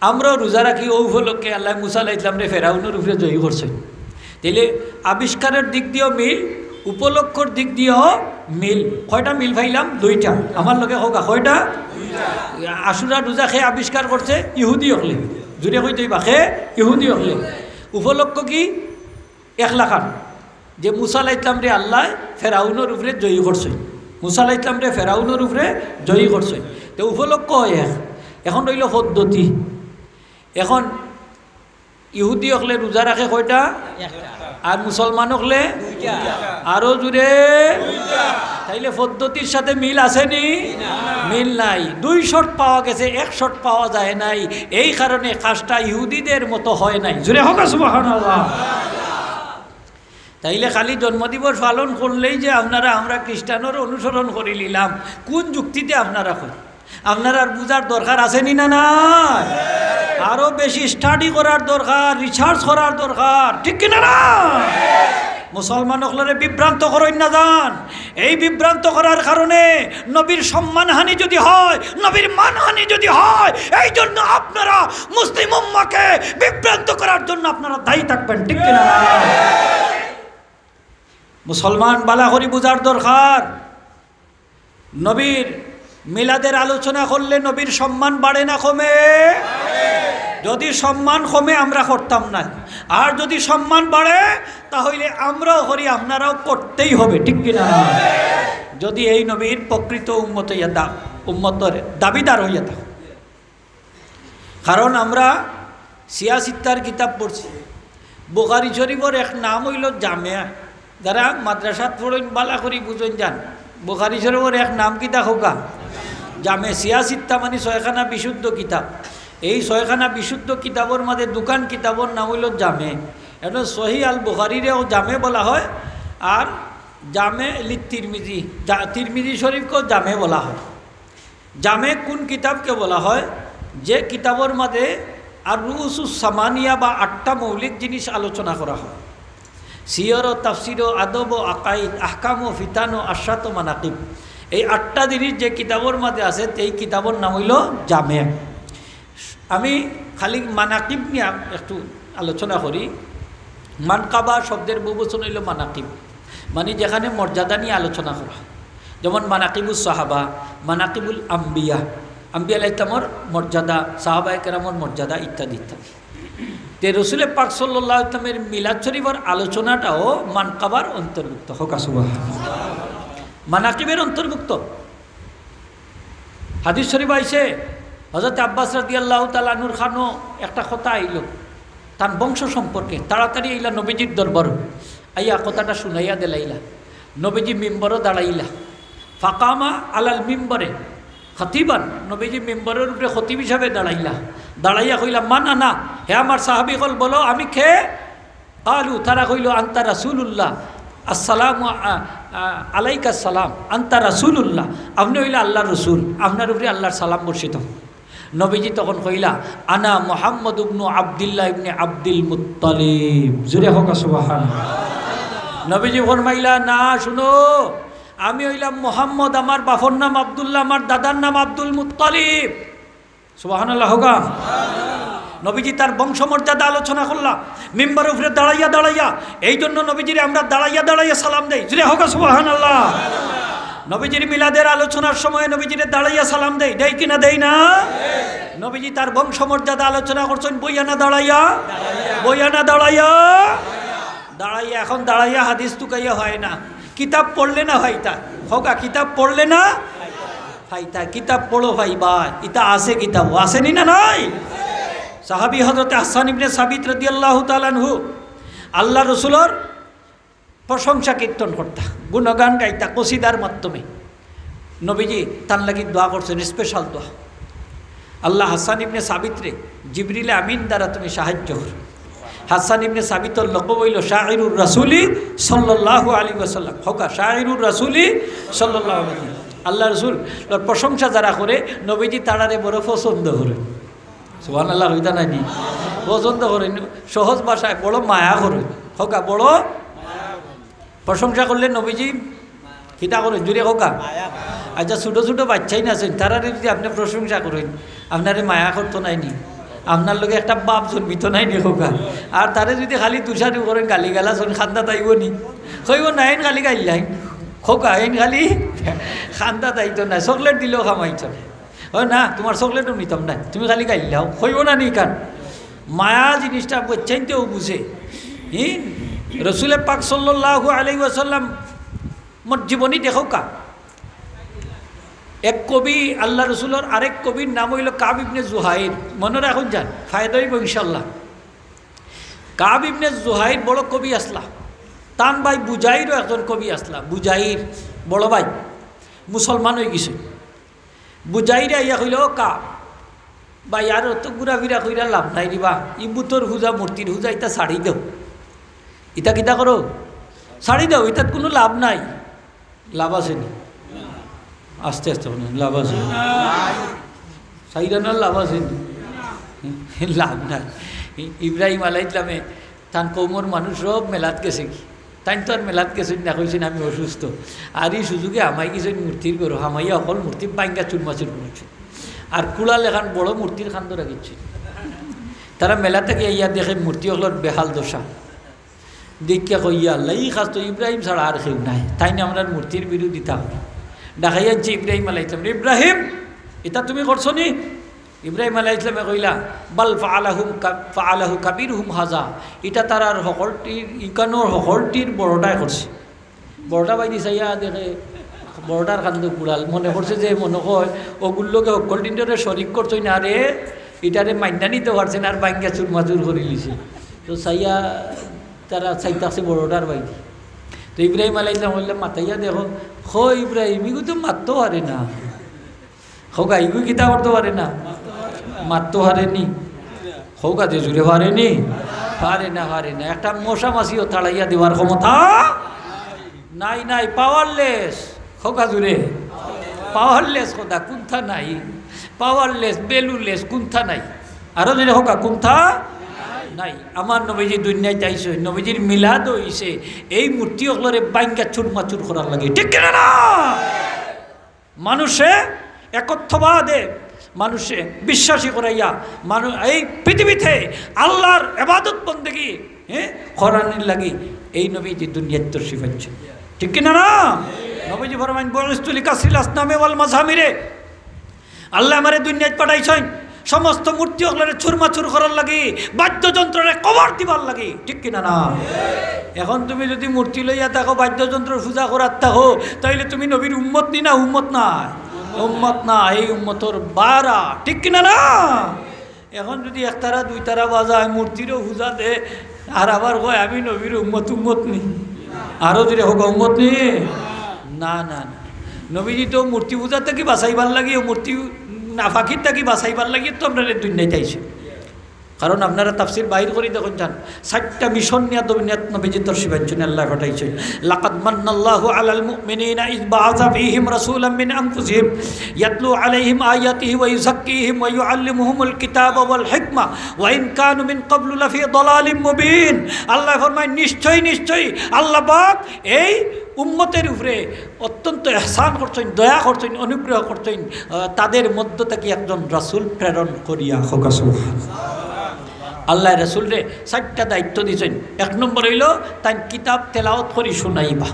আমরাও রোজা রাখি ও উপলক্ষে আল্লাহ মুসা আলাইহিস সালামরে ফেরাউনের উপরে জয়ী করছেন তাইলে আবিষ্কারের দিক দিয়েও মিল উপলক্ষর দিক দিয়েও মিল কয়টা মিল পাইলাম 2টা আমার লগে হোকা কয়টা আশুরা রোজা খে আবিষ্কার করছে ইহুদি হকলে জুড়ে কইতে বা খে ইহুদি হকলে উপলক্ষ কি 1 লাখ যে মুসা আলাইহিস সালামরে আল্লাহ ফেরাউনের উপরে জয়ী করছে মুসা আলাইহিস সালামরে ফেরাউনের উপরে জয়ী করছে তো উপলক্ষ এখন রইল পদ্ধতি এখন ইহুদি হকলে রোজা রাখে কয়টা আর মুসলমান হকলে 2টা আরো জুড়ে 2টা তাইলে পদ্ধতির সাথে মিল আছে নি মিল নাই 2 শর্ত পাওয়া গেছে 1 শর্ত পাওয়া যায় নাই এই কারণে কাজটা ইহুদিদের মতো হয় নাই জুড়ে হোক সুবহানাল্লাহ তাইলে খালি জন্মদিবস পালন করলেই যে আমরা খ্রিস্টানের অনুসরণ করে নিলাম কোন যুক্তিতে আপনারা করেন আপনার আর বুঝার দরকার আছে নি না না আরো বেশি স্টাডি করার দরকার রিসার্চ করার দরকার ঠিক কিনা না মুসলমান হকলরে বিভ্রান্ত করেন না যান এই বিভ্রান্ত করার কারণে নবীর সম্মানহানি যদি হয় নবীর মানহানি যদি হয় এই জন্য আপনারা মুসলিম উম্মাহকে বিভ্রান্ত করার জন্য আপনারা দায়ী থাকবেন ঠিক কিনা না মুসলমান বালা করি বুঝার দরকার নবীর মিলাদের আলোচনা করলে নবীর সম্মান বাড়ে না কমে যদি সম্মান কমে আমরা করতাম না, আর যদি সম্মান বাড়ে তাহলে আমরাও করি, আপনারাও করতেই হবে, ঠিক কিনা? যদি এই নবীর প্রকৃত উম্মতের দাবিদার হইয়া থাক। কারণ আমরা সিয়াসিত্তার কিতাব পড়ছি, বুখারী শরীফের এক নাম হইল জামিয়া। যারা মাদ্রাসাত পড়েন বালা করি বুঝেন যান, বুখারী শরীফের এক নাম কিতা হোকা জামে। সিয়াসিত্তা মানে 6খানা বিশুদ্ধ কিতাব। এই 6খানা বিশুদ্ধ কিতাবের মাঝে দোকান কিতাবের নাম হইল জামে। এটা সহি আল বুখারীরেও জামে বলা হয়, আর জামে লি তিরমিজি, তিরমিজি শরীফকেও জামে বলা হয়। জামে কোন কিতাবকে বলা হয়? যে কিতাবের মাঝে আর রুসুস সামানিয়া বা 8টা মৌলিক জিনিস আলোচনা করা হয়। সিয়র ও তাফসির ও আদব ও আকাইদ, আহকাম ও ফিতান ও আশাত ও মানাকিব, এই 8টা জিনিস যে কিতাবের মাঝে আছে এই কিতাবের নাম হইল জামে। আমি খালি মানাকিব নিয়ে একটু আলোচনা করি। মানকাবা শব্দের বহুবচন হইল মানাকিব, মানে যেখানে মর্যাদা নিয়ে আলোচনা করা, যেমন মানাকিবুল সাহাবা, মানাকিবুল আম্বিয়া, আম্বিয়া আলাইহিস সালামের মর্যাদা, সাহাবায়ে কেরামের মর্যাদা ইত্যাদি ইত্যাদি। তে রসুল পাক সাল্লাল্লাহু আলাইহি ওয়াসাল্লামের মিলাদ শরীফের আলোচনাটাও মানকাবার অন্তর্ভুক্ত হোক, সুবহানাল্লাহ, মানাকিবের অন্তর্ভুক্ত। হাদিস শরীফ আইছে হযরত আব্বাস রাদিয়াল্লাহু তাআলা আনহুর খানো একটা কথা আইল তার বংশ সম্পর্কে, তাড়াতাড়ি আইলা নবীজির দরবার, আইয়া কথাটা শুনাইয়া দিলাইলা। নবীজি মিম্বরও দাঁড়াইলা, ফাকামা আলাল মিম্বরে খতিবান, নবীজি মিম্বরের উপরে খতিব হিসাবে দাঁড়াইলা। দাঁড়াইয়া কইলা মান আনা, হে আমার সাহাবী কল বলো আমি কে? আলু, তারা কইল আনতা রাসূলুল্লাহ, আসসালামু আলাইকা সালাম, আনতা রাসূলুল্লাহ, আপনি হইলা আল্লাহর রসুল, আপনার উপরে আল্লাহর সালাম বর্ষিত। নবীজি তখন কইলা আনা মুহাম্মদ ইবনু আব্দুল্লাহ ইবনে আব্দুল মুত্তালিব, জোরে হোক সুবহানাল্লাহ। নবীজি ফরমাইলা না, শুনো, আমি হইলাম মুহাম্মদ, আমার বাপর নাম আব্দুল্লাহ, আমার দাদার নাম আব্দুল মুত্তালিব, সুবহানাল্লাহ হোক। নবীজি তার বংশমর্যাদা আলোচনা করলাম মিম্বারের উপরে দাঁড়াইয়া দাঁড়াইয়া। এই জন্য নবীজির আমরা দাঁড়াইয়া দাঁড়াইয়া সালাম দেই, জোরে হোক সুবহানাল্লাহ। নবীজির মিলাদের আলোচনার সময় নবীজির দাঁড়াইয়া সালাম দেই, দেই কিনা দেই না? নবীজি তার বংশমর্যাদা আলোচনা করছেন বইয়া না দাঁড়াইয়া, বইয়া না দাঁড়াইয়া, দাঁড়াইয়া। এখন দাঁড়াইয়া হাদিস তুকাইয়া হয় না, কিতাব পড়লে না ভাইতা হোকা, কিতাব পড়লে না ভাইতা, কিতাব পড়ো ভাই ভাই, ইতা আছে কিতাব আসেনি না নাই? সাহাবী হযরত হাসান ইবনে সাবিত রাদিয়াল্লাহু তাআলা আনহু আল্লাহ রসুলের প্রশংসা কীর্তন করতা, গুণগান গাইতা কসিদার মাধ্যমে। নবীজি তার লাগি দোয়া করছেন, স্পেশাল দোয়া, আল্লাহ হাসান ইবনে সাবিতরে জিবরিল আমিন দ্বারা তুমি সাহায্য কর। হাসান ইবনে সাবিতর লকব হইল শাইরুর রাসূলি সাল্লাল্লাহু আলাইহি ওয়াসাল্লাম, হোকা শাইরুর রাসূলি সাল্লাল্লাহু আলাইহি ওয়াসাল্লাম। আল্লাহ রসুল প্রশংসা যারা করে নবীজি তারারে বড় পছন্দ করে, সুবহানাল্লাহ হইতা নাইনি? পছন্দ করেন, সহজ ভাষায় বড় মায়া করেন, হোকা বড় প্রশংসা করলে নবীজি কিতা করেন, জুড়ে হোকা। আচ্ছা ছোটো ছোটো বাচ্চাই না আছেন, তারা যদি আপনি প্রশংসা করেন আপনারে মায়া করতো নাইনি? আপনার লোকে একটা বাপ জন্মিত নাইনি হোকা। আর তারে যদি খালি তুষারি করেন, গালি গালা শোন, খান্দা তাইব নি? কইব নাইন খালি গাইলাইন খোকা, আইন খালি খান্দা তাইতো না, চকলেট দিলেও খামাইছ হয় না, তোমার চকলেটও নিতাম না, তুমি খালি গাইলাও, হইব না নি? কান মায়া জিনিসটা বচ্চাইতেও বুঝে। রসুল পাক সাল্লাল্লাহু আলাইহি ওয়াসাল্লাম মোর জীবনী দেখো কা। এক কবি আল্লাহ রসুলের আরেক কবির নাম হইল কাব ইবনে জুহাইর, মনে রাখুন যান, ফায়দা হইব ইনশাল্লাহ। কাব ইবনে জুহাইর বড় কবি আসলা, তান ভাই বুজাইরও একজন কবি আসলা। বুজাইর বড় ভাই মুসলমান হয়ে গেছে। বুজাইরে আইয়া কইল কা ভাই আর তো ঘুরাফিরা কইরা লাভ নাই দিবা, ই বুতর হুজা মূর্তির হুজা ইটা ছাড়ি দেও, ইটা কিতা করো ছাড়ি দেও, ইটাত কোনো লাভ নাই। লাভ আছে নি? আস্তে আস্তে লাভ আছে, সাইরানার লাভ আছে নি? লাভ নাই। ইব্রাহিম আলাইহিস সালামে তান কৌমর মানুষ সব মেলাত গেছে, কি তাই তো আর মেলাত গেছেন না, কইছেন আমি অসুস্থ, আর এই সুযোগে আমাই কিছু মূর্তির করো, হামাইয়া অকল মূর্তি বাইঙ্গা চুরমাচুর করছে, আর কুড়াল এখান বড় মূর্তির খান্দ রাখিছে। তারা মেলা থেকে ইয়া দেখে মূর্তি হলোর বেহাল দশা, দেখিয়া কইয়া আল্লাহ এই খাস তো ইব্রাহিম ছাড়া আর কেউ নাই, তাই না আমরা মূর্তির বিরোধিতা ডাকাইয়া যে ইব্রাহিম আলাইহিস সালাম, ইব্রাহিম এটা তুমি করছো নি? ইব্রাহিম আলাইহিস সালামে কইলা বাল ফাআলাহু কাবীরুহুম হাজা, এটা তারার সকলটির ইকানোর সকলটির বড়টাই করছে। বড়টা বাইদি চাইয়া দেখে বড়টার কান্দ কুড়াল, মনে করছে যে মনে হয় ওগুলোকে সকলটিনরে শরিক করছই না রে, এটারে মাইনা নিতে পারছেন আর বাঙ্গা চুরমাচুর করে লিছে। তো চাইয়া তারা চাইতাছে বড়টার বাইদি। তো ইব্রাহিম আলাইহিস সালাম বললাম মাতাইয়া দেখো, হো ইব্রাহিম ইগু তো মারতে পারে না, হোক ইগু কিতা করতে পারে না, মারতে পারেনি, হোক যে জুড়ে পারেনি, পারে না একটা মশা মাছিও তাড়াইয়া দেওয়ার ক্ষমতা নাই, নাই পাওয়ারলেস, হোকা জুড়ে পাওয়ারলেস, কথা কুন্থা নাই, পাওয়ারলেস বেলুলেস কুন্থা নাই, আরো যদি হোকা কুন্থা নাই। আমার নবীজি দুনিয়ায় চাইছে, নবীজির মিলাদ হইছে এই মূর্তি ওগুলোরে বাইঙ্গা চুরমাচুর করার লাগে, ঠিক কিনা না? মানুষে একত্ববাদে মানুষে বিশ্বাসী করাইয়া মানুষ এই পৃথিবীতে আল্লাহর ইবাদত বন্দেগী করানোর লাগি এই নবীজি দুনিয়ার তশরিফ আনছেন, ঠিক কিনা না? নবীজি ফরমাইন বুইস্তু লিকাসরিল আসনামি ওয়াল মাযহামিরে, আল্লাহ আমারে দুনিয়ায় পাঠাইছেন সমস্ত মূর্তি ওগুলোরে চুরমাচুর করার লাগি, বাদ্যযন্ত্রের কবর দিবার লাগি, ঠিক কিনা না? এখন তুমি যদি মূর্তি লইয়া থাকো, বাদ্যযন্ত্রের পূজা করার থাকো, তাইলে তুমি নবীর উম্মত নি না উম্মত না? উম্মত না, এই উম্মতর বারা, ঠিক কিনা না? এখন যদি একতারা দুই তারা বাজায় মূর্তিরও পূজা দে আর আবার কয় আমি নবীর উম্মত নি, আরও যদি হোক উম্মত নি, না না না। নবীজি তো মূর্তি পূজা থেকে বাঁচাইবার লাগি, ও মূর্তি নাফাকির থেকে বাঁচাইবার লাগি তো আপনারা দুনিয়ায় চাইছে। কারণ আপনারা তাফসির বাহির করে দেখুন যান, 60টা মিশন নিয়ে দুনিয়াত নবীজি তশরিফ আনছেন, আল্লাহ ঘটাইছে। লাকাদ মান্নাল্লাহু আলাল মুমিনিনা ইয বাআসা ফীহিম রাসূলাম মিন আনফুসিহিম ইয়াতলু আলাইহিম আয়াতিহি ওয়া ইউযাক্কিহিম ওয়া ইউআল্লিমুহুমুল কিতাবা ওয়াল হিকমা ওয়া ইন কানু মিন ক্বাবলু লাফি দালালিম মুবিন। আল্লাহ ফরমায় নিশ্চয়ই আল্লাহ পাক এই উম্মতের উপরে অত্যন্ত ইহসান করছেন, দয়া করছেন, অনুগ্রহ করছেন, তাদের মধ্য থেকে একজন রাসূল প্রেরণ করিয়া। হোকা সুবহানাল্লাহ। আল্লাহ রাসূল রে 4টা দায়িত্ব দিয়েছেন। 1 নম্বর হইল তাই কিতাব তেলাওয়াত করি শোনাইবা,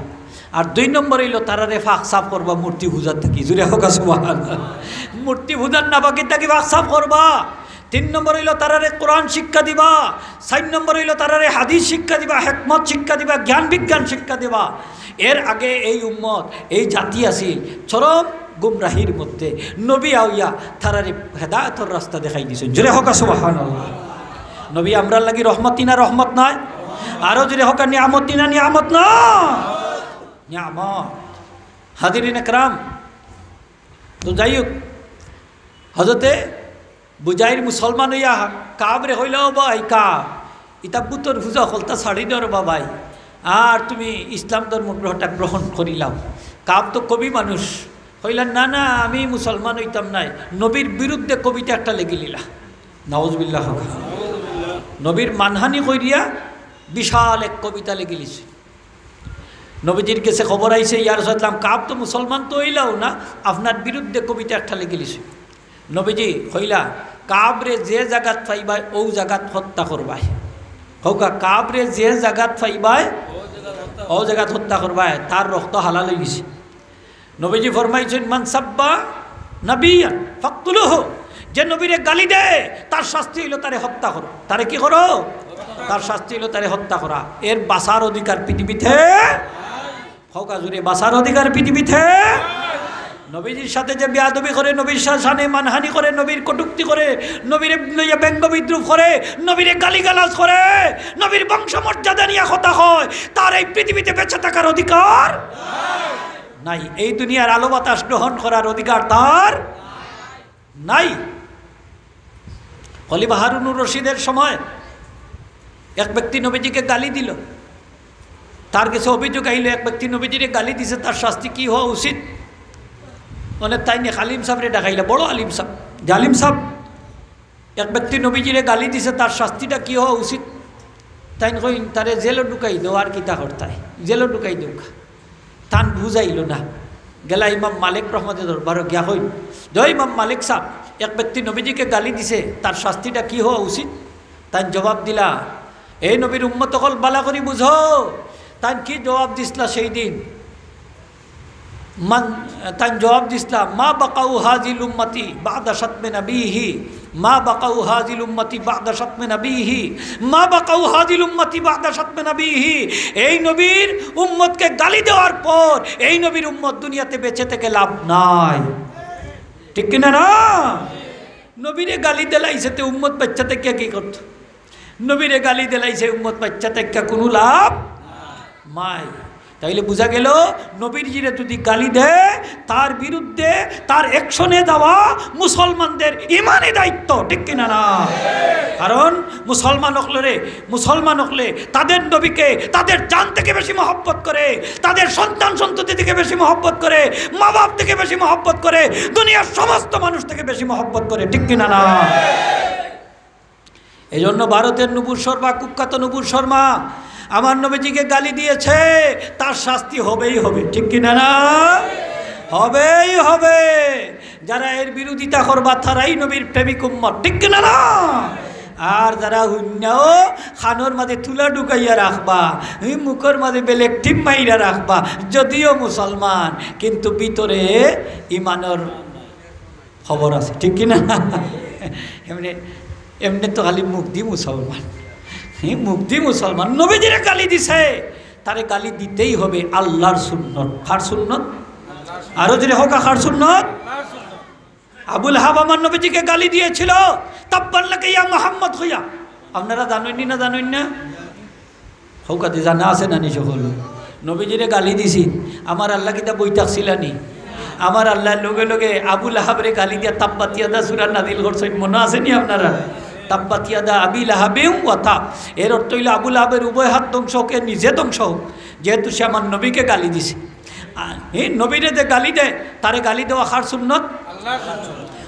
আর 2 নম্বর হইল তারারে ফাঁক সাফ করবা মূর্তি পূজার থাকি, জুড়ে হোকা সুবহানাল্লাহ, মূর্তি পূজার না বাকি থাকি ফাঁক সাফ করবা। 3 নম্বর হইল তারারে কোরআন শিক্ষা দিবা। 4 নম্বর হইল তারারে হাদিস শিক্ষা দিবা, হিকমত শিক্ষা দিবা, জ্ঞান বিজ্ঞান শিক্ষা দিবা। এর আগে এই উম্মত, এই জাতি আছিল চরম গুমরাহির মধ্যে, নবী আউয়া তারারে হেদায়েতের রাস্তা দেখাই দিয়েছেন, জুড়ে হোকা সুবহানাল্লাহ। নবী আমরার লাগি রহমত না রহমত নয়, আরো যদি হোক নিয়ামত না নিয়ামত না নিয়ামত। হাজিরিন একরাম, তো যাই হোক, হজরতে বুজাইর মুসলমান হইয়া কাবরে হইলেও ভাই কাব ইতাব্বুতর পূজা হলতা ছাড়ি দেওয়ার বাবাই, আর তুমি ইসলাম ধর্মগ্রহটা গ্রহণ করিলাম। কাব তো কবি মানুষ, হইলেন না না আমি মুসলমান হইতাম নাই, নবীর বিরুদ্ধে কবিতা একটা লেগে লিলা, নাউজুবিল্লাহ। নবীর মানহানি করিয়া বিশাল এক কবিতা লেগে লিছে। নবীজির কাছে খবর আইছে, ইয়া রাসূলুল্লাহ কাব তো মুসলমান তো হইলাও না, আপনার বিরুদ্ধে কবিতা একটা লেগে লিছে। নবীজি হইলা কাবরে যে জায়গাত পাইবাই ও জায়গাত হত্যা করবাই, হোকা কাবরে যে জায়গাত পাইবাই ও জায়গাত হত্যা করবাই, তার রক্ত হালাল হয়ে গেছে। নবীজি ফরমাইছেন মান সাব্বা নবিয়ান ফাকতুলুহু, যে নবীরে গালি দেয় তার শাস্তি হইল তারে হত্যা করো। তারে কি করো? তার শাস্তি হইল তারে হত্যা করা। এর বাঁচার অধিকার পৃথিবীতে, হোকা জুড়ে বাঁচার অধিকার পৃথিবীতে। নবীজির সাথে যে বেয়াদবি করে, নবীর শানে মানহানি করে, নবীর কটূক্তি করে, নবীরে ব্যঙ্গ বিদ্রুপ করে, নবীরে গালিগালাজ করে, নবীর বংশমর্যাদা নিয়ে কথা হয়, তার এই পৃথিবীতে বেঁচে থাকার অধিকার নাই। এই দুনিয়ার আলো বাতাস গ্রহণ করার অধিকার তার নাই। খলিফা হারুনুর রশিদের সময় এক ব্যক্তি নবীজিকে গালি দিল, তার কাছে অভিযোগ আইল এক ব্যক্তি নবীজিরে গালি দিছে, তার শাস্তি কি হওয়া উচিত? মানে তাই নিয়ে আলিম সাহেবরে ডাকাইলে, বড় আলিম সাহেব, জালিম সাহেব, এক ব্যক্তি নবীজিরে গালি দিছে, তার শাস্তিটা কি হওয়া উচিত? তাই কই তারে জেলও ঢুকাই দেও, আর কিতা করতায় জেলও ঢুকাই দেও। তান বুঝাইল না, গেলা ইমাম মালিক রহমতের দরবার গিয়া হইল, জয় ইমাম মালিক সাহেব, এক ব্যক্তি নবীজিকে গালি দিছে, তার শাস্তিটা কি হওয়া উচিত? তাই জবাব দিলা, এই নবীর উম্মত হল বালা করি বুঝো। তাই কি জবাব দিসলা সেই দিন? তাই জবাব দিছিলাম মা বাকাউ হাজিল উম্মতি বাদা শাতমে নবীহি, মা বাকাউ হাজিল উম্মতি বাদা শাতমে নবীহি, মা বাকাউ হাজিল উম্মতি বাদা শাতমে নবীহি। এই নবীর উম্মতকে গালি দেওয়ার পর এই নবীর উম্মত দুনিয়াতে বেঁচে থেকে লাভ নাই, ঠিক কিনা না? নবীরে গালি দিলাইছে তো উম্মত বাচ্চা থেকে কি করত? নবীরে গালি দিলাইছে উম্মত বাচ্চা থেকে কোনো লাভ নাই। তাইলে বোঝা গেল নবীর জিরে যদি গালি দেয় তার বিরুদ্ধে তার অ্যাকশনে দেওয়া মুসলমানদের ইমানি দায়িত্ব, ঠিক কিনা না? কারণ মুসলমান হলে তাদের নবীকে তাদের জান থেকে বেশি মহব্বত করে, তাদের সন্তান সন্ততি থেকে বেশি মহব্বত করে, মা বাপ থেকে বেশি মহব্বত করে, দুনিয়ার সমস্ত মানুষ থেকে বেশি মহব্বত করে, ঠিক কিনা না? এই জন্য ভারতের নূপুর শর্মা, কুখ্যাত নূপুর শর্মা আমার নবীজিকে গালি দিয়েছে, তার শাস্তি হবেই হবে, ঠিক কিনা না? হবেই হবে। যারা এর বিরোধিতা করবা তারাই নবীর প্রেমিক উম্মত, ঠিক কিনা না? আর যারা হুন্যাও খানোর মাঝে তুলা ঢুকাইয়া রাখবা, মুখের মাঝে বেলেগ টিম মাইরা রাখবা, যদিও মুসলমান কিন্তু ভিতরে ইমানের খবর আছে, ঠিক কিনা? এমনি এমনি তো খালি মুখ দি মুসলমান, মুক্তি মুসলমান। নবীজিরে গালি দিছে, তারে গালি দিতেই হবে। আল্লাহর সুন্নত, কার সুন্নত? আরো যদি হোক কার সুন্নত? আবুল হাব আমার নবীজিকে গালি দিয়েছিল, তাব্বাল্লাকা ইয়া মুহাম্মদ হইয়া। আপনারা জানেন না? জানেন না? হৌকাতে জানা আছে না? নিশো হল নবীজিরে গালি দিছি, আমার আল্লাহ কিতা বই থাকছিলানি? আমার আল্লাহর লগে লগে আবুল হাবরে গালি দিয়া তাব্বাতিয়াদা সূরা নাযিল করছেন, মনে আছে নি আপনারা? তাব্বাতিয়াদা আবি লাহাবিন ওয়া তাব। এর অর্থ হইল আবুল হাবের উভয় হাত ধ্বংস হোক, নিজে ধ্বংস হোক, যেহেতু সে আমার নবীকে গালি দিছে। এই নবীরে যে গালি দেয় তারে গালি দেওয়া কার সুন্নত?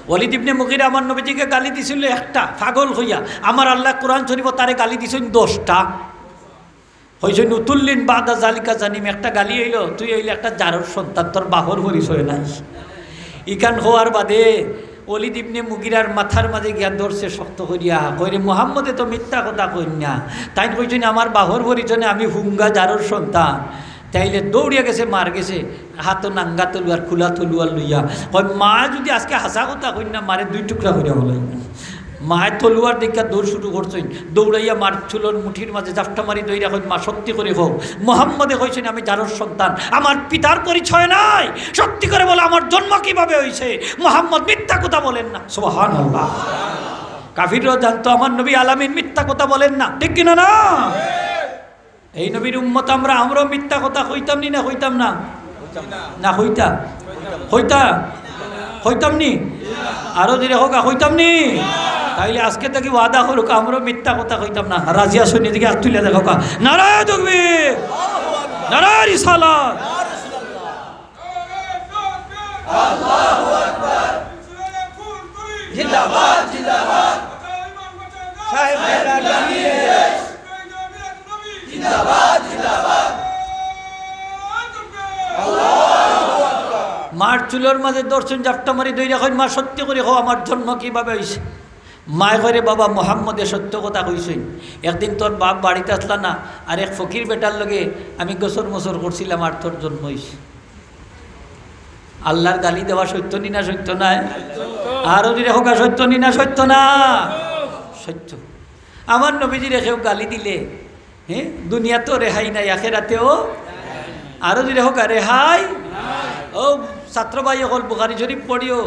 ওয়ালিদ ইবনে মুগীরা আমার নবীজিকে গালি দিছিল একটা, পাগল হইয়া। আমার আল্লাহ কোরআন শরীফ তারে গালি দিছেন 10টা। হয়েছে নুতুল্লিন বাদা জালিকা জানিম, একটা গালি হইল তুই হইলে একটা জারর সন্তান, তোর বাহর পরিচয় নাই। ইকান হওয়ার বাদে ওয়ালিদ ইবনে মুগীরার মাথার মাঝে গিয়া ধরছে শক্ত করিয়া, কইরে মুহাম্মদে তো মিথ্যা কথা কইনা, তাই কইছেন আমার বাহর পরিচয় আমি হুঙ্গা জারর সন্তান। তাইলে দৌড়িয়া গেছে, মার গেছে, হাত নাঙ্গা তলুয়ার খোলা তলুয়ার লইয়া। কই মা যদি আজকে হাসা কথা কইনা মারে 2 টুকরা করিয়া হলাই। মায়ের তলুয়ার দেখা দৌড় শুরু করছেন, দৌড়াইয়া মার চুলোর মুঠির মাঝে জাফটা মারি দইরা কই মা সত্যি করে হোক মুহাম্মদে কইছেন আমি জারর সন্তান, আমার পিতার পরিচয় নাই, সত্যি করে বলে আমার জন্ম কিভাবে হইছে? মুহাম্মদ মিথ্যা কথা বলেন না। সুবহানাল্লাহ। কাফিররা জানতো আমার নবী আলামিন মিথ্যা কথা বলেন না, ঠিক কিনা না? এই নবীর উম্মত আমরাও মিথ্যা কথা কইতাম নি? না কইতাম না? না হইতাম নি? আরো দিলে হোক হইতাম নি? তাইলে আজকে থেকে ওয়াদা করুক আমরাও মিথ্যা কথা কইতাম না। রাজিয়া শুনি দিকে হাত তুলে দেখো, নারায়ে তাকবীর, নারায়ে রিসালাত, আল্লাহু আকবার, জিন্দাবাদ জিন্দাবাদ, সাহেব জামিয়াত জিন্দাবাদ জিন্দাবাদ, আল্লাহু আকবার। মার চুলোর মাঝে দর্শন জাফটা মারি দইরা কই মা সত্যি করে হো আমার জন্ম কিভাবে হইছে? মায় করে বাবা মুহাম্মদে সত্য কথা কইছেন। একদিন তোর বাপ বাড়িতে আসলা না, আর এক ফকির বেটার লগে আমি গোসর মোসর করছিলাম, আর তোর জন্ম হইছে। আল্লাহর গালি দেওয়া সত্য নি না সত্য নাই? আরো যদি হোক সত্য নি না সত্য না? সত্য। আমার নবীজি রেখেও গালি দিলে দুনিয়া তো রেহাই নাই, আখেরাতেও আরো যদি হোক রেহাই। ও ছাত্র ভাই হল বুখারী শরীফ পড়িও,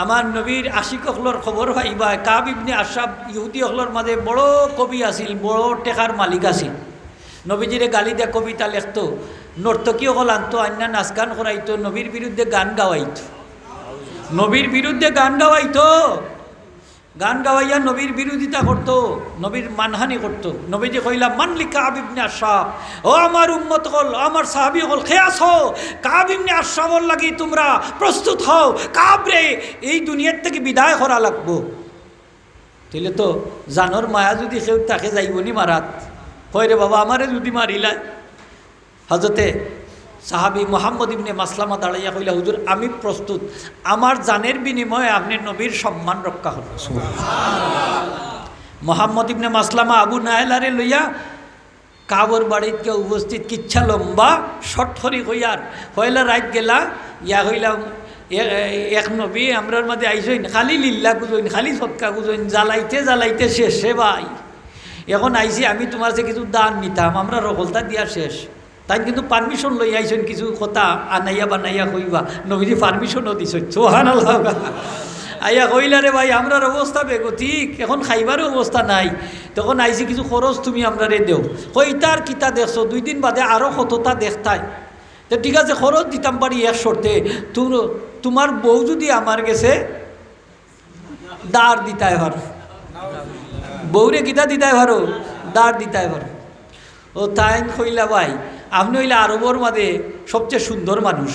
আমার নবীর আশিক হলর খবর পাইবা। কাব ইবনে আশরাফ ইহুদি হলর মাঝে বড় কবি আছিল, বড় টেকার মালিক আছিল। নবীজিরে গালি দিয়া কবিতা লেখতো, নর্তকী হল আনতো, আন্না নাচ গান করাইতো, নবীর বিরুদ্ধে গান গাওয়াইতো, নবীর বিরুদ্ধে গান গাওয়াইতো, গান গাওয়াইয়া নবীর বিরোধিতা করতো, নবীর মানহানি করতো। নবীজি কইলা মানলি কাব ইবনে আশরাফ, ও আমার উম্মত হল, আমার সাহাবী হল, খেয়াস হও কাব ইবনে আশরাফর লাগি তোমরা প্রস্তুত হও, কাবরে এই দুনিয়ার থেকে বিদায় করা লাগবো। তাইলে তো জানোর মায়া যদি কেউ তাকে যাইবনি মারাত, কইরে বাবা আমারে যদি মারিলা। হযরতে সাহাবী মুহাম্মদ ইবনে মাসলামা দাঁড়াইয়া কইলা হুজুর আমি প্রস্তুত, আমার জানের বিনিময়ে আপনি নবীর সম্মান রক্ষা করুন। সুবহানাল্লাহ। মুহাম্মদ ইবনে মাসলামা আবু নাইলারে লইয়া কাবর বাড়িতে উপস্থিত কিচ্ছা লম্বা শর্ট হরি হইয়ার হইলা রাত গেলা ইয়া হইলাম এক নবী আমরার মাঝে আইসইন খালি লিল্লা গুজইন খালি সৎকা গুজইন জ্বালাইতে জ্বালাইতে শেষ সে ভাই এখন আইসি আমি তোমার যে কিছু দান নিতাম আমরা রকলতা দিয়া শেষ তাই কিন্তু পারমিশন লই আইসেন কিছু কথা আনাইয়া বানাইয়া কইবা নবীজি পারমিশনও দিছেন সুবহানাল্লাহ আইয়া কইলা রে ভাই আমরার অবস্থা বেগতিক এখন খাইবারও অবস্থা নাই তখন আইসি কিছু খরচ তুমি আমরা রে দেও কইতার কিতা দেখছো 2 দিন বাদে আরও কতটা দেখতাই তো ঠিক আছে খরচ দিতাম পারি এক শর্তে তোমার বউ যদি আমার গেছে দাঁড় দিতাই পারো বউরে কিতা দিতাই পারো দাঁড় দিতাই পারো ও তাই কইলা ভাই আপনি হইলে আরবর মাঝে সবচেয়ে সুন্দর মানুষ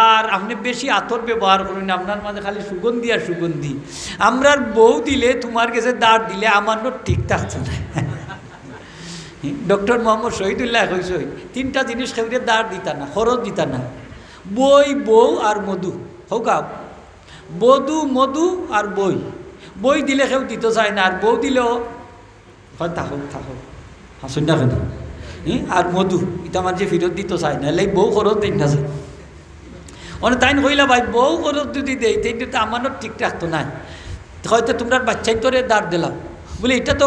আর আপনি বেশি আতর ব্যবহার করুন আপনার মাঝে খালি সুগন্ধি আর সুগন্ধি আমরার বউ দিলে তোমার কাছে দাঁড় দিলে আমার ঠিক থাকতো না ডক্টর মোহাম্মদ শহীদুল্লাহ কইস 3টা জিনিস খেয়ে দাঁড় দিতা না খরচ দিতা না বই বউ আর মধু হোকা বধু মধু আর বই দিলে কেউ দিতে চায় না আর বউ দিলেও হয় থাকুক হাসুন না কেন আর মধু এটা আমার যে ফেরত দিতে চায় না এলাই বউ খরচ দিন না যায় অনেক তাই কইলা ভাই বউ খরচ যদি দেয় তাই তো আমারও ঠিক রাখতো নাই হয়তো তোমরা বাচ্চাই তোরে দাঁড় দিলাম বলে এটা তো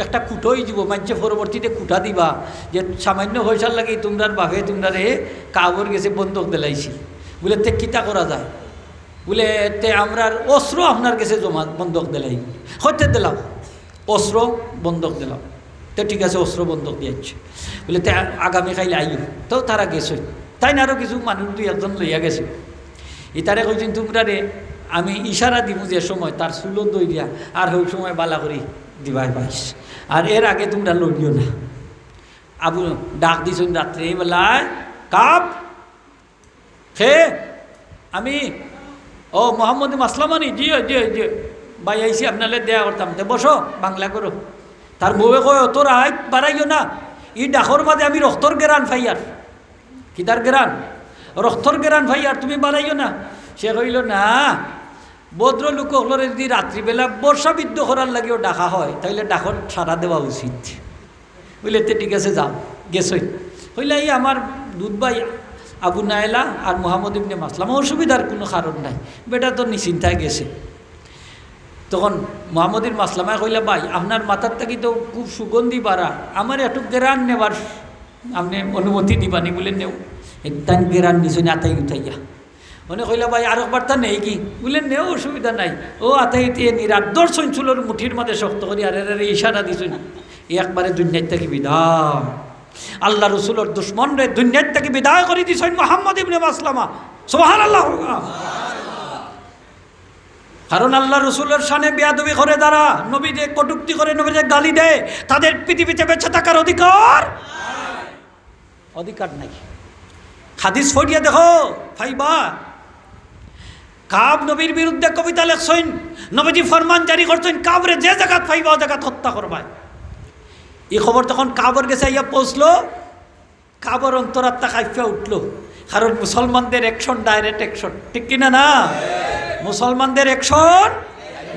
একটা কুটোই যাব মাঝে পরবর্তীতে কুটা দিবা যে সামান্য পয়সার লাগে তোমরার বাপে তোমরা রে কাবর গেছে বন্ধক দিলাইছি বলে তে কিতা করা যায় বলে তে আমরার অস্ত্র আপনার কাছে জমা বন্ধক দিলাই হইতে দিলাম অস্ত্র বন্ধক দিলাম তো ঠিক আছে অস্ত্র বন্ধক দিয়েছে বলে তে আগামী খাইলে আইও তো তারা গেছে তাই না আরও কিছু মানুষ 2-1জন লইয়া গেছে ইতারে কইছেন তোমরা রে আমি ইশারা দিব যে সময় তার চুলো দই দিয়া আর ওই সময় বালা করি দিবাই পাইস আর এর আগে তোমরা লড়িও না আবু ডাক দিছেন রাত্রে বেলায় কাপ হে আমি ও মোহাম্মদ মাসলামানি জি জি জি ভাই আইসি আপনাদের দেয়া করতাম বসো বাংলা করো তার বউয়ে কয় তোর আয় বাড়াইও না ই ডাকর মাঝে আমি রক্তর গেরান ফাইয়ার কিতার গেরান রক্তর গেরান ফাইয়ার তুমি বাড়াইও না সে কইল না ভদ্র লোক হলরে যদি রাত্রিবেলা বর্ষা বিদ্ধ করার লাগেও ডাকা হয় তাহলে ডাকর সারা দেওয়া উচিত বুঝলে তো ঠিক আছে যাও গেছই হইলে এই আমার দুধ ভাই আবু নায়লা আর মোহাম্মদ ইবনে মাসলামা অসুবিধার কোনো কারণ নাই বেটা তো নিশ্চিন্তায় গেছে তখন মোহাম্মদিন মাসলামায় কইলা ভাই আপনার মাথার থাকি তো খুব সুগন্ধি বাড়া আমার একটু গেরান নেবার আপনি অনুমতি দিবানি বলে নেও একটান গেরান নিছো আতাই উঠাইয়া মনে কইলা ভাই আর একবার তা নেই কি বলে নেও অসুবিধা নাই ও আতাই দিয়ে নিরাট দর্শন চুলোর মুঠির মাঝে শক্ত করি আরে আরে ইশারা দিছুন একবারে দুনিয়ার থেকে বিদায় আল্লাহ রসুলের দুশ্মন রে দুনিয়ার থেকে বিদায় করে দিছেন মোহাম্মদ ইবনে মাসলামা সুবহানাল্লাহ কারণ আল্লাহ রসুলের শানে বেয়াদবি করে তারা নবীকে কটূক্তি করে নবীকে গালি দেয় তাদের পৃথিবীতে বেঁচে থাকার অধিকার নাই হাদিস ফড়িয়া দেখো ফাইবা কাব নবীর বিরুদ্ধে কবিতা লেখছেন নবীজি ফরমান জারি করছেন কাবরে যে জায়গা ফাইবা ও জায়গা হত্যা করবায় এই খবর তখন কাবর গেছে ইয়া পৌঁছলো কাবর অন্তরাত্মা কাইফা উঠলো কারণ মুসলমানদের অ্যাকশন ডাইরেক্ট অ্যাকশন ঠিক কিনা না মুসলমানদের অ্যাকশন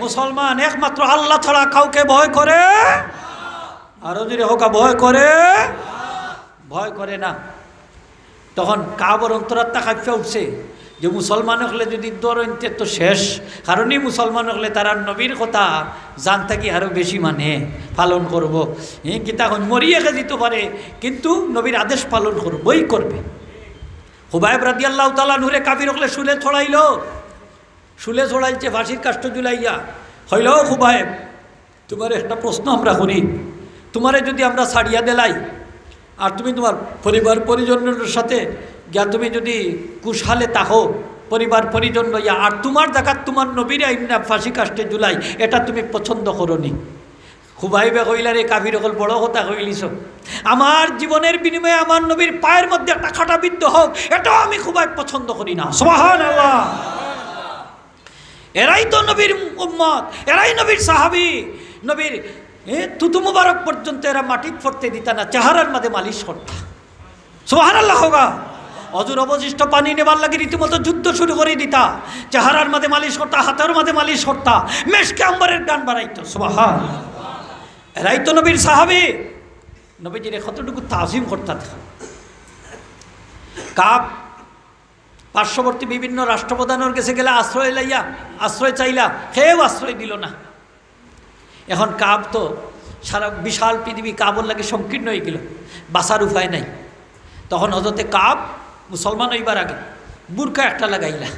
মুসলমান একমাত্র আল্লাহ ছাড়া কাউকে ভয় করে আরো যদি হোক ভয় করে না তখন কাবর অন্তরাত্মা কাইফা উঠছে যে মুসলমান হলে যদি দরতে তো শেষ কারণই মুসলমান হলে তারা নবীর কথা জানতে কি আরও বেশি মানে পালন করব গীতা মরিয়াকে দিতে পারে কিন্তু নবীর আদেশ পালন করবই করবে হুবাইব রাদিয়াল্লাহু তাআলা নূরে কাফির হলে শুলে ছড়াইছে ফাঁসির কাষ্ট জুলাইয়া হইল হুবাইব তোমার একটা প্রশ্ন আমরা করি তোমারে যদি আমরা ছাড়িয়া দিলাই আর তুমি তোমার পরিবার পরিজনের সাথে গিয়া তুমি যদি কুশালে তাহো পরিবার পরিজন লইয়া আর তোমার জায়গাত তোমার নবীর আইনা ফাঁসি কাষ্টে জুলাই এটা তুমি পছন্দ করনি হুবাইবে কইলা রে কাফির হল বড় কথা কইলিছ আমার জীবনের বিনিময়ে আমার নবীর পায়ের মধ্যে একটা খাটা বিদ্ধ হোক এটাও আমি হুবাইব পছন্দ করি না সুবহানাল্লাহ এরাই তো নবীর উম্মত এরাই নবীর সাহাবী নবীর তুতু মুবারক পর্যন্ত এরা মাটি পড়তে দিতা না চেহারার মাঝে মালিশ করতা সুবহানাল্লাহ হোগা অজুর অবশিষ্ট পানি নেবার লাগে রীতিমতো যুদ্ধ শুরু করে দিতা চেহারার মাঝে মালিশ করতা হাতের মাঝে মালিশ করতা মেশকে আম্বরের গান বাড়াইতো সুবহানাল্লাহ এরাই তো নবীর সাহাবী নবীজিরে কতটুকু তাজিম করতাম। কাব পার্শ্ববর্তী বিভিন্ন রাষ্ট্রপ্রধানের কাছে গেলে আশ্রয় লাইয়া, আশ্রয় চাইলা, কেউ আশ্রয় দিল না। এখন কাব তো সারা বিশাল পৃথিবী কাবর লাগে সংকীর্ণ হয়ে গেল, বাঁচার উপায় নাই। তখন হজরতে কাব মুসলমান হইবার আগে বুরকা একটা লাগাইলা,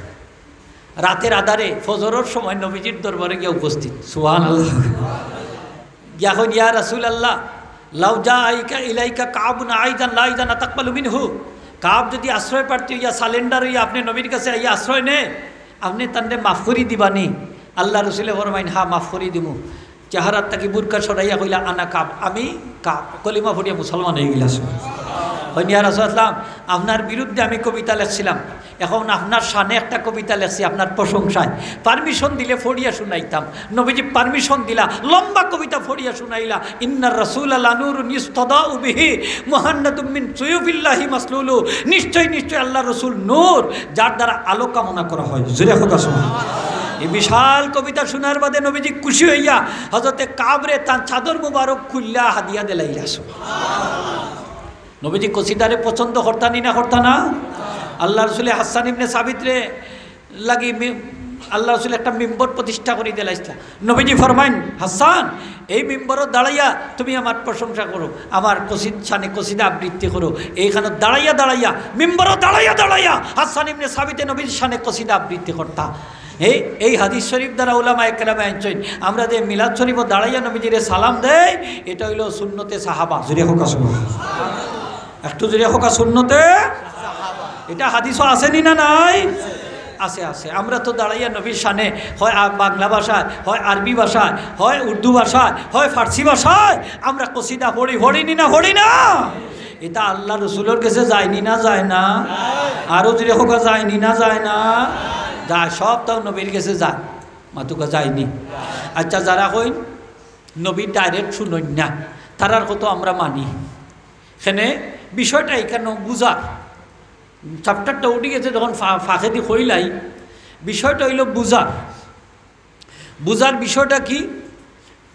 রাতের আধারে ফজরের সময় নবীজির দরবারে গিয়ে উপস্থিত। সুবহানাল্লাহ। গিয়া হইন ইয়া রাসূলুল্লাহ লাউ জাআইকা ইলাইকা কাবুন আইদান লা আইদান তাকবালু মিনহু। কাব যদি আশ্রয় প্রার্থী হইয়া সালেন্ডার হইয়া আপনি নবীর কাছে আইয়া আশ্রয় নে, আপনি তান্ডে মাফ করি দিবানি? আল্লাহ রসুলে ফরমাইন হা মাফ করি দিমু। চেহারার তাকে বুরকা সরাইয়া কইলা আনা কাব, আমি কাব, কলিমা ফটিয়া মুসলমান হয়ে গেলাম। ইয়া রাসূলুল্লাহ আপনার বিরুদ্ধে আমি কবিতা লেখছিলাম, এখন আপনার শানে একটা কবিতা লেখছি আপনার প্রশংসায়, পারমিশন দিলে ফড়িয়া শুনাইতাম। নবীজি পারমিশন দিলা, লম্বা কবিতা ফড়িয়া শুনাইলা। ইন্নার রাসূলা নূরুন ইস্তাদাউ বিহি মুহান্নাদুম মিন সুয়ুফিল্লাহি মাসলুলু। নিশ্চয় নিশ্চয় আল্লাহ রসুল নূর, যার দ্বারা আলো কামনা করা হয়। জোরে হোক সুবহানাল্লাহ। এই বিশাল কবিতা শোনার বাদে নবীজি খুশি হইয়া হযরতে কাবরে তার চাদর মুবারক খুললা হাদিয়া দিলাইলা। নবীজি কসিদারে পছন্দ করতানি না করতা না? আল্লাহ রসুলে হাসান ইবনে সাবিতরে লাগি আল্লাহ রসুল একটা মিম্বর প্রতিষ্ঠা করে দিলাইছিলা। নবীজি ফরমাইন হাসান এই মিম্বরও দাঁড়াইয়া তুমি আমার প্রশংসা করো, আমার শানে কসিদা আবৃত্তি করো। এইখানে দাঁড়াইয়া দাঁড়াইয়া মিম্বরও দাঁড়াইয়া দাঁড়াইয়া হাসান ইবনে সাবিতে নবীর শানে কসিদা আবৃত্তি করতা। এই হাদিস শরীফ দ্বারা উলামায়ে কেরামে আনছেন আমরা যে মিলাদ শরীফও দাঁড়াইয়া নবীজিরে সালাম দেয়, এটা হইল সুন্নতে সাহাবা। জুড়ে হোক একটু জুড়ে হোক সুন্নতে, এটা হাদিসও আসেনি না নাই? আছে আছে। আমরা তো দাঁড়াইয়া নবীর শানে হয় বাংলা ভাষায়, হয় আরবি ভাষায়, হয় উর্দু ভাষায়, হয় ফার্সি ভাষায় আমরা কসিদা পড়িনি না পড়ি না? এটা আল্লাহ রসুলের কাছে যায়নি না যায় না? আরও জুড়ে হোক যায়নি না যায় না? যায়, সব তাও নবীর কাছে যায়, মাতুকা যায়নি। আচ্ছা যারা কই নবীর ডাইরেক্ট শুনই না, তারার কত আমরা মানি। এখানে বিষয়টা এখানে বুঝার চ্যাপ্টারটা উঠে গেছে যখন ফাঁকেদি হইলাই, বিষয়টা হইল বুঝার বিষয়টা কি?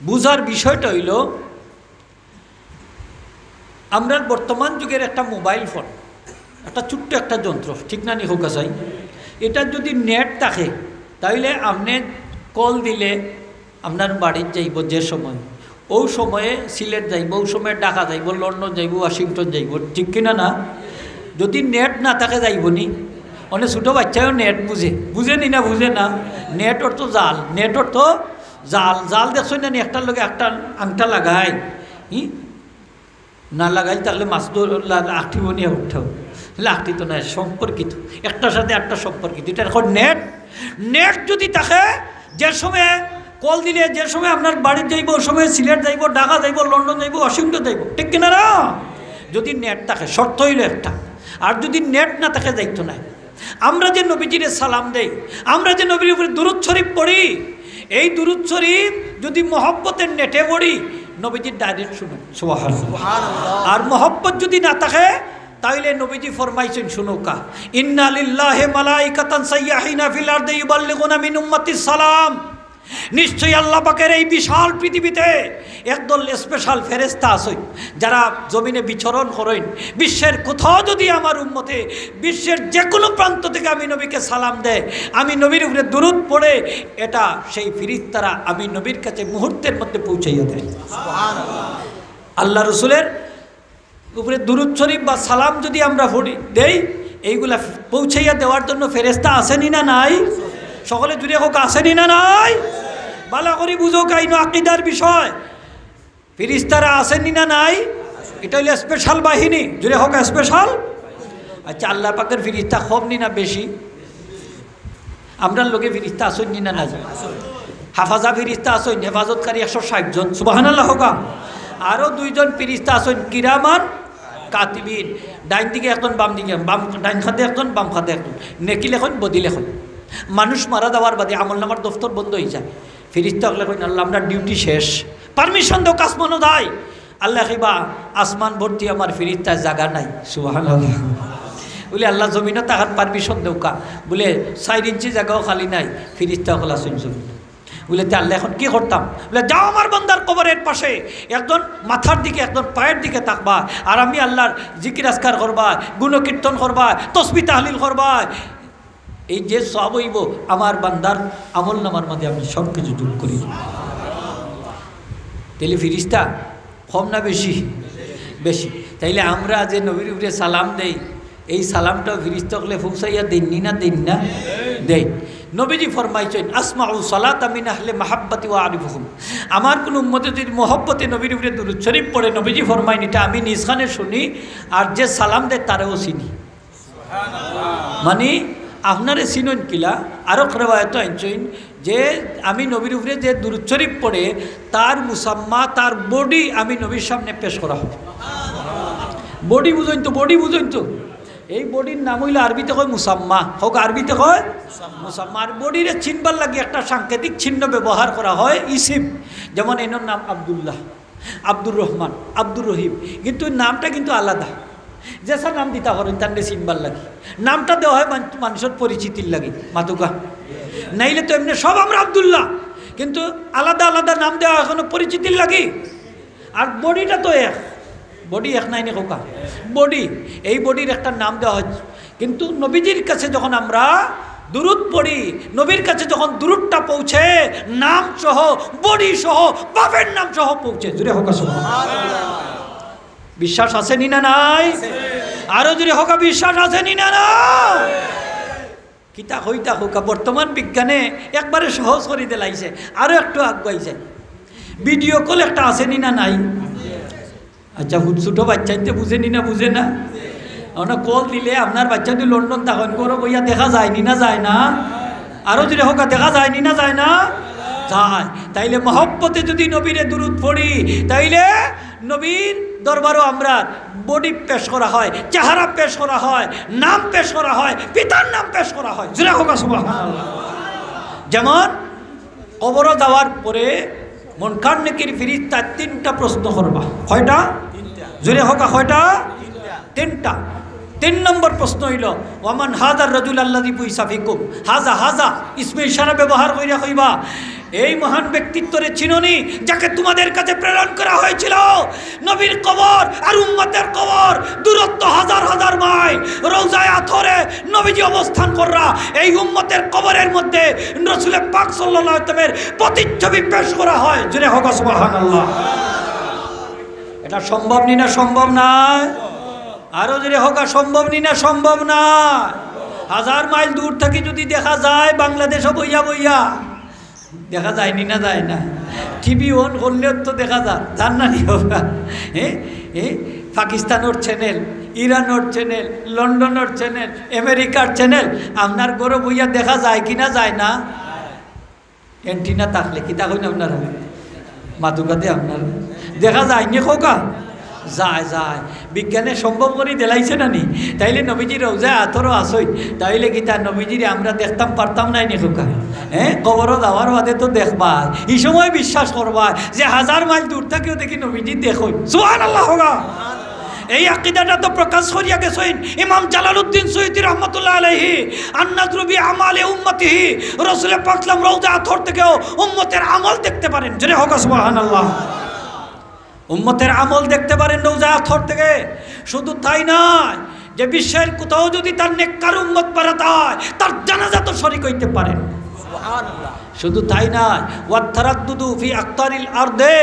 বুঝার বিষয়টা হইল আমরা বর্তমান যুগের একটা মোবাইল ফোন, একটা ছোট্ট একটা যন্ত্র, ঠিক না নি হোক চাই, এটা যদি নেট থাকে তাহলে আপনি কল দিলে আপনার বাড়ির যাইব যে সময়, ও সময়ে সিলেট যাইব, ও সময়ে ঢাকা যাইব, লন্ডন যাইব, ওয়াশিংটন যাইব, ঠিক কিনা না? যদি নেট না থাকে যাইব নি? অনেক ছোটো বাচ্চাও নেট বুঝে নি না? বুঝে না। নেট অর্থ জাল, নেট অর্থ জাল। জাল দেখছো না নি? একটার লগে একটা আংটা লাগাই, না লাগাই তাহলে মাছ আঁকটিব নি? উঠাও লাখটি তো না, সম্পর্কিত, একটার সাথে একটা সম্পর্কিত। এটা এখন নেট যদি থাকে, যে সময় কল দিলে যে সময় আপনার বাড়ির যাইব, ওই সময় সিলেট যাইব, ঢাকা যাইব, লন্ডন যাইব, ওয়াশিংটন যাইব, ঠিক কিনা না? যদি নেট থাকে, শর্ত হইল একটা। আর যদি নেট না থাকে যাইতো না। আমরা যে নবীজিরে সালাম দেই, আমরা যে নবীর উপরে দুরূদ শরীফ পড়ি, এই দুরূদ শরীফ যদি মহব্বতের নেটে পড়ি, নবীজির ডাইরেক্ট শুনুন সুবহানাল্লাহ। আর মহব্বত যদি না থাকে তাইলে নবীজি ফরমাইছেন শুনুকা, ইন্না লিল্লাহি মালাইকাতান সাইয়াহিনা ফিল আরদি ইউবাল্লিগুনা মিন উম্মাতিস সালাম। নিশ্চয়ই আল্লাহ পাকের এই বিশাল পৃথিবীতে একদল স্পেশাল ফেরেশতা আছে যারা জমিনে বিচরণ করেন। বিশ্বের কোথাও যদি আমার উম্মতে বিশ্বের যে কোনো প্রান্ত থেকে আমি নবীকে সালাম দেয়, আমি নবীর উপরে দুরূদ পড়ে, এটা সেই ফেরেশতারা আমি নবীর কাছে মুহূর্তের মধ্যে পৌঁছাইয়া দেয়। সুবহানাল্লাহ। আল্লাহ রসুলের উপরে দুরূদ শরীফ বা সালাম যদি আমরা দেই, এইগুলা পৌঁছাইয়া দেওয়ার জন্য ফেরেশতা আসেনি না নাই? সকলে জুড়ে হোক আসেনি না নাই? বালা করি বুঝো, কাইন আকীদার বিষয়। ফেরেশতারা আসেনি না নাই? এটা হইল স্পেশাল বাহিনী, জুড়ে হোক স্পেশাল। আচ্ছা আল্লাহ পাকের ফেরেশতা কম নি না বেশি? আমরার লোকে ফেরেশতা আসেনি না নাই? হাফাজা ফেরেশতা আসেন, হেফাজতকারী 160 জন, সুবহানাল্লাহ হোক। আরও 2 জন ফেরেশতা আসেন কিরামান কাতিবিন, ডাইন দিকে একজন, বাম দিকে, ডাইন খাতে একজন, বাম খাতে একজন, নেকি লেখন বদি লেখন। মানুষ মারা দেওয়ার বাদে আমলনামার দফতর বন্ধ হয়ে যায়, ফেরেশতা লেখন আল্লাহ আমরা ডিউটি শেষ, পারমিশন দাও কাসমানো দায়। আল্লাহ কিবা আসমান ভর্তি আমার ফেরেশতার জায়গা নাই। সুবহানাল্লাহ। বলে আল্লাহ জমিনে তাহার পারমিশন দেও কা? বলে 4 ইঞ্চি জায়গাও খালি নাই। ফেরেশতা হলা শুনছো বলে তে আল্লাহ এখন কি করতাম? বলে যাও আমার বান্দার কবরের পাশে, একজন মাথার দিকে, একজন পায়ের দিকে থাকবা, আর আমি আল্লাহর জিকির আজকার করবা, গুণকীর্তন করবা, তসবিহ তাহলিল করবা। এই যে সব হইব আমার বান্দার আমল নামার মধ্যে আমি সব কিছু যোগ করি। তাইলে ফিরিস্তা কম না বেশি? বেশি। তাইলে আমরা যে নবীর উপরে সালাম দেই, এই সালামটাও ফিরিস্তা হলে পৌঁছাইয়া দেননি না? দেন না? দেই। নবীজি ফরমাইছেন আসমাউ সালাত মিন আহলে মাহাব্বতি ওয়া আরিফুহুম, আমার কোন উম্মতে যদি মহব্বতে নবীর উপরে দুরূদ শরীফ পড়ে, নবীজি ফরমাইন এটা আমি নিজ কানে শুনি, আর যে সালাম দেয় তারেও চিনি। মানে আপনারে চিনন কিলা? আরও রেওয়ায়ত আনছেন যে আমি নবীর উপরে যে দুরূদ শরীফ পড়ে তার মুসাম্মা, তার বডি আমি নবীর সামনে পেশ করা হবে। বডি বুঝেন তো? বডি বুঝেন তো? এই বডির নাম হইলে আরবিতে কয় মুসাম্মা, হোক আরবিতে কয় মুসাম্মা। আর বডিরে চিনবার লাগে একটা সাংকেতিক চিহ্ন ব্যবহার করা হয়, ইসিম। যেমন এনার নাম আবদুল্লাহ, আব্দুর রহমান, আব্দুর রহিম, কিন্তু নামটা কিন্তু আলাদা। যেসা নাম দিতে পারেন তার চিনবার লাগে, নামটা দেওয়া হয় মানুষের পরিচিতির লাগে, মাতুকা। নাইলে তো এমনি সব আমরা আবদুল্লাহ, কিন্তু আলাদা আলাদা নাম দেওয়া এখনো পরিচিতির লাগে। আর বডিটা তো এক, বডি এক নাই নে কোকা? বডি, এই বডির একটা নাম দেওয়া হচ্ছে। কিন্তু নবীজির কাছে যখন আমরা দুরূদ পড়ি, নবীর কাছে যখন দুরূদটা পৌঁছে, নাম সহ, বডি সহ, বাপের নাম সহ পৌঁছে। জুড়ে হোক সুবহানাল্লাহ। বিশ্বাস আছে নি না নাই? আরো জুড়ে হোক বিশ্বাস আছে নি না নাই? কিতা হইতা হোকা বর্তমান বিজ্ঞানে একবারে সহজ করে দিলাইছে, আরো একটু আগুয়াইছে। ভিডিও কল একটা আছে নি না নাই? আচ্ছা, ছোটো বাচ্চাইতে বুঝে নি না? বুঝে না? আমরা কল দিলে আপনার বাচ্চা যদি লন্ডন তখন করো বইয়া দেখা যায়নি না? যায় না? আরো যদি হোক দেখা যায়নি না? যায় না? যায়। তাইলে মহব্বতে যদি নবীরে দুরূদ পড়ি, তাইলে নবীর দরবারও আমরা বডি পেশ করা হয়, চেহারা পেশ করা হয়, নাম পেশ করা হয়, পিতার নাম পেশ করা হয়। জোরে হোক সুবহানাল্লাহ। যেমন কবর যাওয়ার পরে মুনকার নেকির ফেরেশতা 3টা প্রশ্ন করবা। কয়টা? জোরে হোক কয়টা? 3টা। 3 নম্বর প্রশ্ন হইল ওয়ামান হাজার রাজুল আল্লাযী বুইসা ফিকুম, হাজা হাজা ইসমে ইশারা ব্যবহার কইরা কইবা, এই মহান ব্যক্তিত্বরে চিননি যাকে তোমাদের কাছে প্রেরণ করা হয়েছিল। নবীর কবর আর উম্মতের কবর দূরত্ব হাজার হাজার মাইল। রওজায়ে আতহরে নবীজি অবস্থান কররা, এই উম্মতের কবরের মধ্যে রাসূল পাক সাল্লাল্লাহু আলাইহি ওয়াসাল্লামের প্রতিচ্ছবি পেশ করা হয়। জোরে হোক সুবহানাল্লাহ। এটা সম্ভব নি না? সম্ভব না? আরো জোরে হোক সম্ভব নি না? সম্ভব না? হাজার মাইল দূর থেকে যদি দেখা যায়, বাংলাদেশও বইয়া বইয়া দেখা যায়নি না? যায় না? টিভি অন করলেও তো দেখা যায়, জান না নি হোকা? পাকিস্তানের চ্যানেল, ইরানের চ্যানেল, লন্ডনের চ্যানেল, আমেরিকার চ্যানেল, আপনার ঘরে বইয়া দেখা যায় কি না? যায় না? এন্টিনা থাকলে কি তা হইন আপনার মাদুকাতে আপনার দেখা যায়নি খোকা? যায় যায়। বিজ্ঞানে সম্ভব করে দিলাইছে না নি? তাইলে নবীজির রওজায়ে আতরও আসই, তাইলে কি তার নবীজির আমরা দেখতাম পারতাম নাই নি খোকা? কবরও যাওয়ার বাদে তো দেখবা, এই সময় বিশ্বাস করবা যে হাজার মাইল দূর থেকেও দেখি নবীজি দেখই। সুবহানাল্লাহ হোগা। এই আকীদাটা তো প্রকাশ করিয়া গেছেন ইমাম জালালউদ্দিন সুয়ুতী রাহমাতুল্লাহ আলাইহি আন-নাযরু বি আমালি উম্মতিহি। রাসূল পাক সাল্লাল্লাহু আলাইহি রওজা আতর থেকেও উম্মতের আমল দেখতে পারেন। জোরে হোক সুবহানাল্লাহ। উম্মতের আমল দেখতে পারেন রওজা আতর থেকে। শুধু তাই নয়, যে বিশ্বের কোথাও যদি তার নেককার উম্মত পারাত হয়, তার জানাজা তো শরীক হইতে পারেন। সুবহানাল্লাহ। শুধু তাই নয়, ওয়াতারাদ্দুদু ফি আকতারিল আরদে,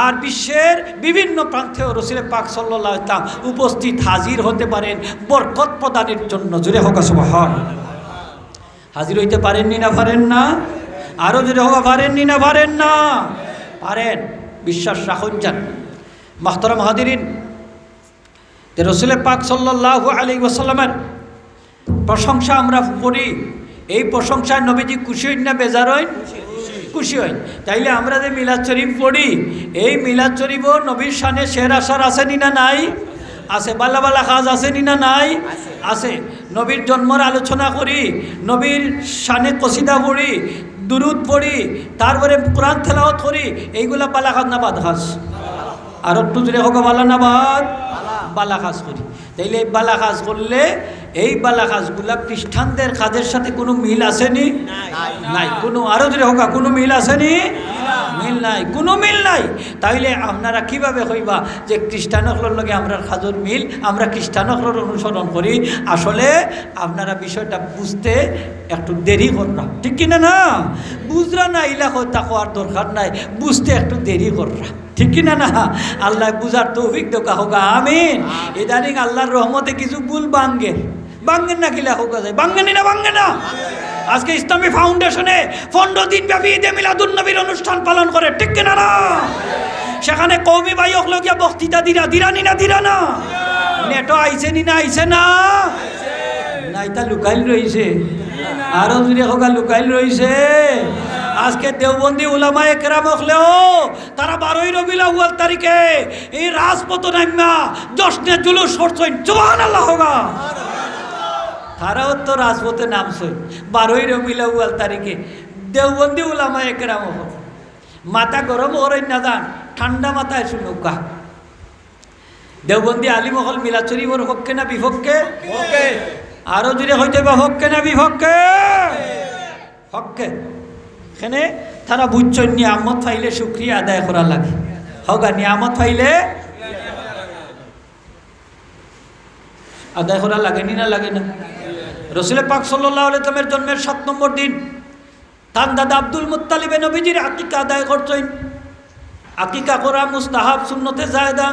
আর বিশ্বের বিভিন্ন প্রান্তে রাসূল পাক সাল্লাল্লাহু আলাইহি ওয়াসাল্লাম উপস্থিত হাজির হতে পারেন বরকত প্রদানের জন্য। জোরে হোক সুবহানাল্লাহ। হাজির হইতে পারেননি না? পারেন না? আরো জোরে হোক পারেননি না? পারেন না? পারেন। বিশ্বাস রাখুন। যান মুহতারাম হাজিরিন, রাসূল পাক সাল্লাল্লাহু আলাইহি ওয়াসাল্লামের প্রশংসা আমরা করি, এই প্রশংসায় নবীজি খুশি হইন না বেজার হইন? খুশি হইন। তাইলে আমরা যে মিলাদ শরীফ পড়ি, এই মিলাদ শরীফও নবীর শানে শের আসার আসেনি না? নাই? আছে। বালা বালা কাজ আসেনি না? নাই? আছে। নবীর জন্মের আলোচনা করি, নবীর শানে কসিদা পড়ি, দুরুদ পড়ি, তারপরে কোরআন তেলাওয়াত করি, এইগুলা বালা কাজ না বাদ কাজ? আর একটু জোরে হোক বালা না বাদ? বালা কাজ করি। তাইলে এই বালা কাজ করলে এই বালা কাজগুলা খ্রিস্টানদের কাজের সাথে কোনো মিল আসেনি? নাই। কোনো আরো জোরে হোক কোনো মিল আসেনি? মিল নাই, কোনো মিল নাই। তাইলে আপনারা কিভাবে কইবা যে খ্রিস্টানগুলোর লগে আমরা খাজুর মিল, আমরা খ্রিস্টানগুলোর অনুসরণ করি? আসলে আপনারা বিষয়টা বুঝতে একটু দেরি কররা, ঠিক কিনা না? বুঝরা না ইলা কথা কোয়ার দরকার নাই, বুঝতে একটু দেরি কররা, ঠিক কিনা না? আল্লাহ বুঝার তৌফিক দোকা হোক, আমিন। ইদানিং আল্লাহর রহমতে কিছু ভুল বাঙ্গেন না কিলা হোক যায়, বাঙ্গেনি না, বাঙ্গে না। আজকে ইসলামী ফাউন্ডেশনে 15 দিন ব্যাপী ঈদে মিলাদুন নবীর অনুষ্ঠান পালন করে, ঠিক কিনা না? সেখানে কওমি ভাই গিয়া বক্তৃতা দিরা না নেটো আইছে নি না, আইছে না নাইতা লুকাইল রইছে, আরো যদি হোক লুকাইল রইছে। আজকে দেওবন্দি উলামায়ে কেরাম হলেও তারা 12 রবিউল আউয়াল তারিখে এই রাজপথ নাইমা জশ্নে জুলুস করছেন, সুবহানাল্লাহ হোগা। তারাও তো রাজপথে নামছে 12 রবিউল আউয়াল তারিখে। দেওবন্দি উলামায়ে কেরাম মাথা গরম করেন না, যান ঠান্ডা মাথায় শুনুকা। দেওবন্দি আলিম হল মিলাদ শরীফের পক্ষে না বিপক্ষে? আরো যদি হইতে বা পক্ষে না বিপক্ষে? পক্ষে। এখানে তারা বুঝছেন নিয়ামত পাইলে শুকরিয়া আদায় করা লাগে, হগা নিয়ামত পাইলে আদায় করা লাগেনি না, লাগে না? রাসূল পাক সাল্লাল্লাহু আলাইহি ওয়াসাল্লামের জন্মের 7 নম্বর দিন তার দাদা আব্দুল মুত্তালিব নবীজির আকিকা আদায় করছেন। আকিকা করা মুস্তাহাব, সুন্নতে জায়েদা।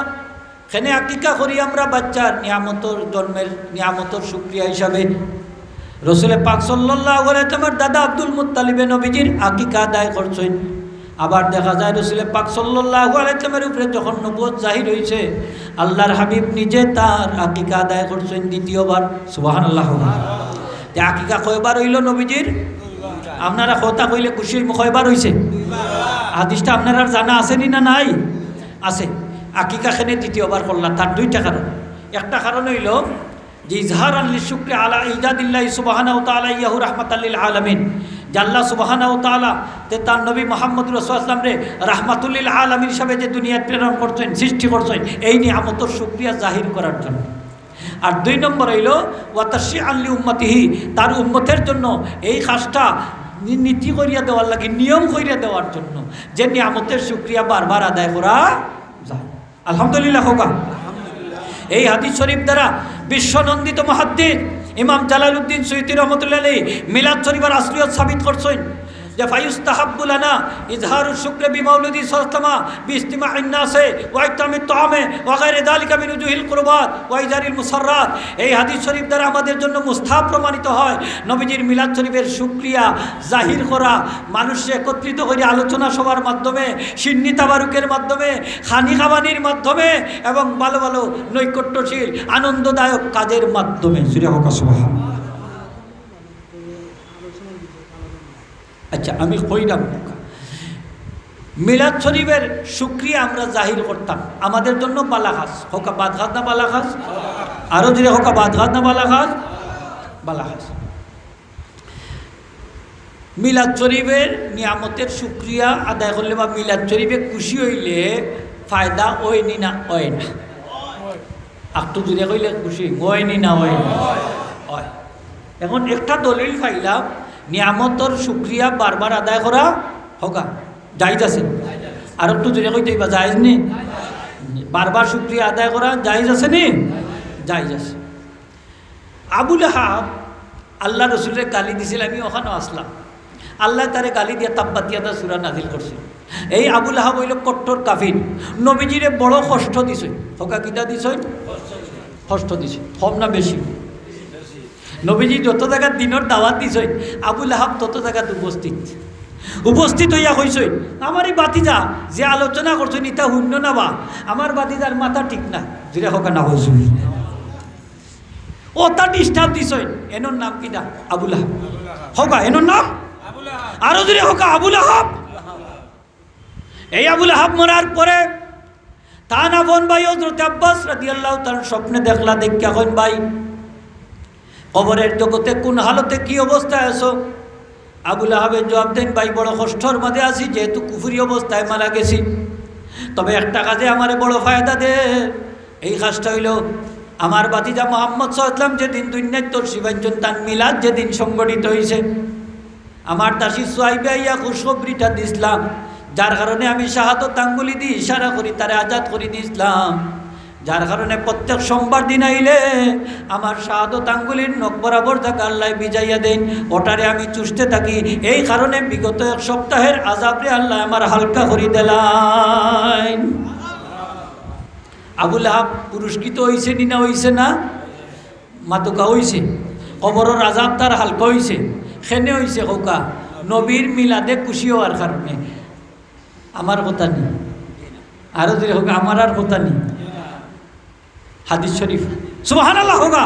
এখানে আকিকা করি আমরা বাচ্চার নিয়ামতর জন্মের নিয়ামতর শুকরিয়া হিসাবে। রাসূল পাক সাল্লাল্লাহু আলাইহি ওয়াসাল্লামের দাদা আব্দুল মুত্তালিব নবীজির আকিকা আদায় করছেন। আবার দেখা যায় রাসূল পাক সাল্লাল্লাহু আলাইহি ওয়াসাল্লামের উপরে যখন নবুয়ত জাহির হয়েছে, আল্লাহর হাবিব নিজে তার আকিকা আদায় করছেন দ্বিতীয়বার, সুবহানাল্লাহ। যে আকিকা কয়বার হইল নবীজির? আপনারা কথা কইলে খুশি কয়বার হইছে? হাদিসটা আপনারা জানা আসেনি না নাই? আছে। আকিকা খানে দ্বিতীয়বার করলাম, তার 2টা কারণ। একটা কারণ হইল যে ইজহারান লিশুকরি আলা ইজাদিল্লাহি সুবহানাহু ওয়া তাআলা ইয়াহু রাহমাতাল লিল আলামিন, যে আল্লাহ সুবহানাহু ওয়া তাআলা তে তার নবী মুহাম্মদ রাসূলুল্লাহ সাল্লাল্লাহু আলাইহি ওয়াসাল্লাম রে রাহমাতুল লিল আলামিন হিসাবে যে দুনিয়ায় প্রেরণ করছেন, সৃষ্টি করছেন, এই নিয়ামতের শুকরিয়া জাহির করার জন্য। আর 2 নম্বর হইল ওয়া তাশরিআন লি উম্মতিহি, তার উম্মতের জন্য এই কাজটা নীতি করিয়া দেওয়ার লাগে, নিয়ম করিয়া দেওয়ার জন্য, যে নিয়ামতের শুকরিয়া বারবার আদায় করা যায়। আলহামদুলিল্লাহ হোগা। এই হাদিস শরীফ দ্বারা বিশ্বনন্দিত মুহাদ্দিস ইমাম জালালউদ্দিন সুয়ুতী রাহমাতুল্লাহ আলাইহি মিলাদ শরীফের আসলিয়ত সাবিত করছেন যে ফায়ুস্তাহাব্বু লানা ইজহারুশ শুকরি বিমাউলিদি সাল্লাল্লাহু বিইজতিমাইন নাসে ওয়া ইতরামিত তাআমে ওয়া গায়রি যালিকা মিন উজুহিল কুরবাত ওয়া ইজারিল মুসাররাত। এই হাদিস শরীফ দ্বারা আমাদের জন্য মুস্তাহাব প্রমাণিত হয় নবীজির মিলাদ শরীফের শুকরিয়া জাহির করা, মানুষকে একত্রিত করে আলোচনা সভার মাধ্যমে, সিন্নি তাবারুকের মাধ্যমে, খানি খাবানির মাধ্যমে এবং ভালো ভালো নৈকট্যশীল আনন্দদায়ক কাজের মাধ্যমে। সুবহানাল্লাহ। আচ্ছা, আমি কইলাম মিলাদ শরীফের শুকরিয়া আমরা জাহির করতাম, আমাদের জন্য বালাখাস হোকা বাদঘাত না বালাখাস? আরো যদি হোকা বাদঘাত না বালাখাস? বালাখাস। মিলাদ শরীফের নিয়ামতের শুকরিয়া আদায় করলে বা মিলাদ শরীফে খুশি হইলে ফায়দা হয়নি না হয় না? একটু জুড়ে কইলে খুশি হয়নি না হয় না? হয়। এখন একটা দলিল পাইলাম নিয়ামতর শুকরিয়া বারবার আদায় করা হোকা জায়েজ আছে। আর একটু জুড়ে কইতে বা জায়েজ নি? বারবার শুকরিয়া আদায় করা জায়েজ আছে নি? জায়েজ আছে। আবু লাহাব আল্লাহ রসুলের গালি দিছিল, আমি ওখানে আসলাম। আল্লাহ তারে গালি দিয়া তাব্বাত ইয়াদা সূরা নাযিল করছিল। এই আবু লাহাব হইল কট্টর কাফির, নবীজিরে বড় কষ্ট দিছে। হোকা কিটা দিছে? কষ্ট দিছে। কম না বেশি? নবীজি যত জায়গার দিনের দাওয়াত দিছে, আবু লাহাব তত জায়গাতে উপস্থিত হইয়া কইছে, আমার এই বাতিজা যে আলোচনা করছেন ইটা শূন্য না বা আমার বাতিজার মাথা ঠিক না, যেটা হোক না হয়েছে ও তা ডিস্টার্ব দিছে। এনোর নাম কিনা? আবু লাহাব। হোকা এনোর নাম আরো যদি হোকা আবু লাহাব। এই আবু লাহাব মরার পরে তা না বোন ভাই হযরত আব্বাস রাদিয়াল্লাহু তাআলা স্বপ্নে দেখলা, দেখা কইন ভাই কবরের জগতে কোন হালতে কি অবস্থায় আছো? আবু লাহাবের জবাব দেন, ভাই বড় কষ্টর মধ্যে আছি, যেহেতু কুফরি অবস্থায় মারা গেছি। তবে একটা কাজে আমারে বড় ফায়দা দে। এই কাজটা হইল আমার বাতিজা মুহাম্মদ সাল্লাল্লাহু আলাইহি ওয়াসাল্লাম যেদিন দুনিয়ায় তোর শিবাঞ্জন তার মিলাদ যেদিন সংগঠিত হয়েছে, আমার দাসী সুহাইবা ইয়া খুশখবরিটা দিছিলাম যার কারণে আমি শাহাদত আঙ্গুলি দিয়ে ইশারা করি তারে আজাদ করে দিয়েছিলাম, যার কারণে প্রত্যেক সোমবার দিন আইলে আমার শাহাদত আঙ্গুলির নখ বরাবর থাকা আল্লাহ বিজাইয়া দেন, ওটারে আমি চুষতে থাকি। এই কারণে বিগত এক সপ্তাহের আযাবরে আল্লাহ আমার হালকা করে দিলেন। আবু লাহাব পুরস্কৃত হইছে নি না হইছে না? মাতুকা হইছে। কবরের আযাব তার হালকা হইছে। খেনে হইছে হোকা নবীর মিলাদে খুশি হওয়ার কারণে। আমার কথা নেই, আরো যদি হোক আমার আর কথা নেই। হাদিস শরীফ সুবহানাল্লাহ হোগা।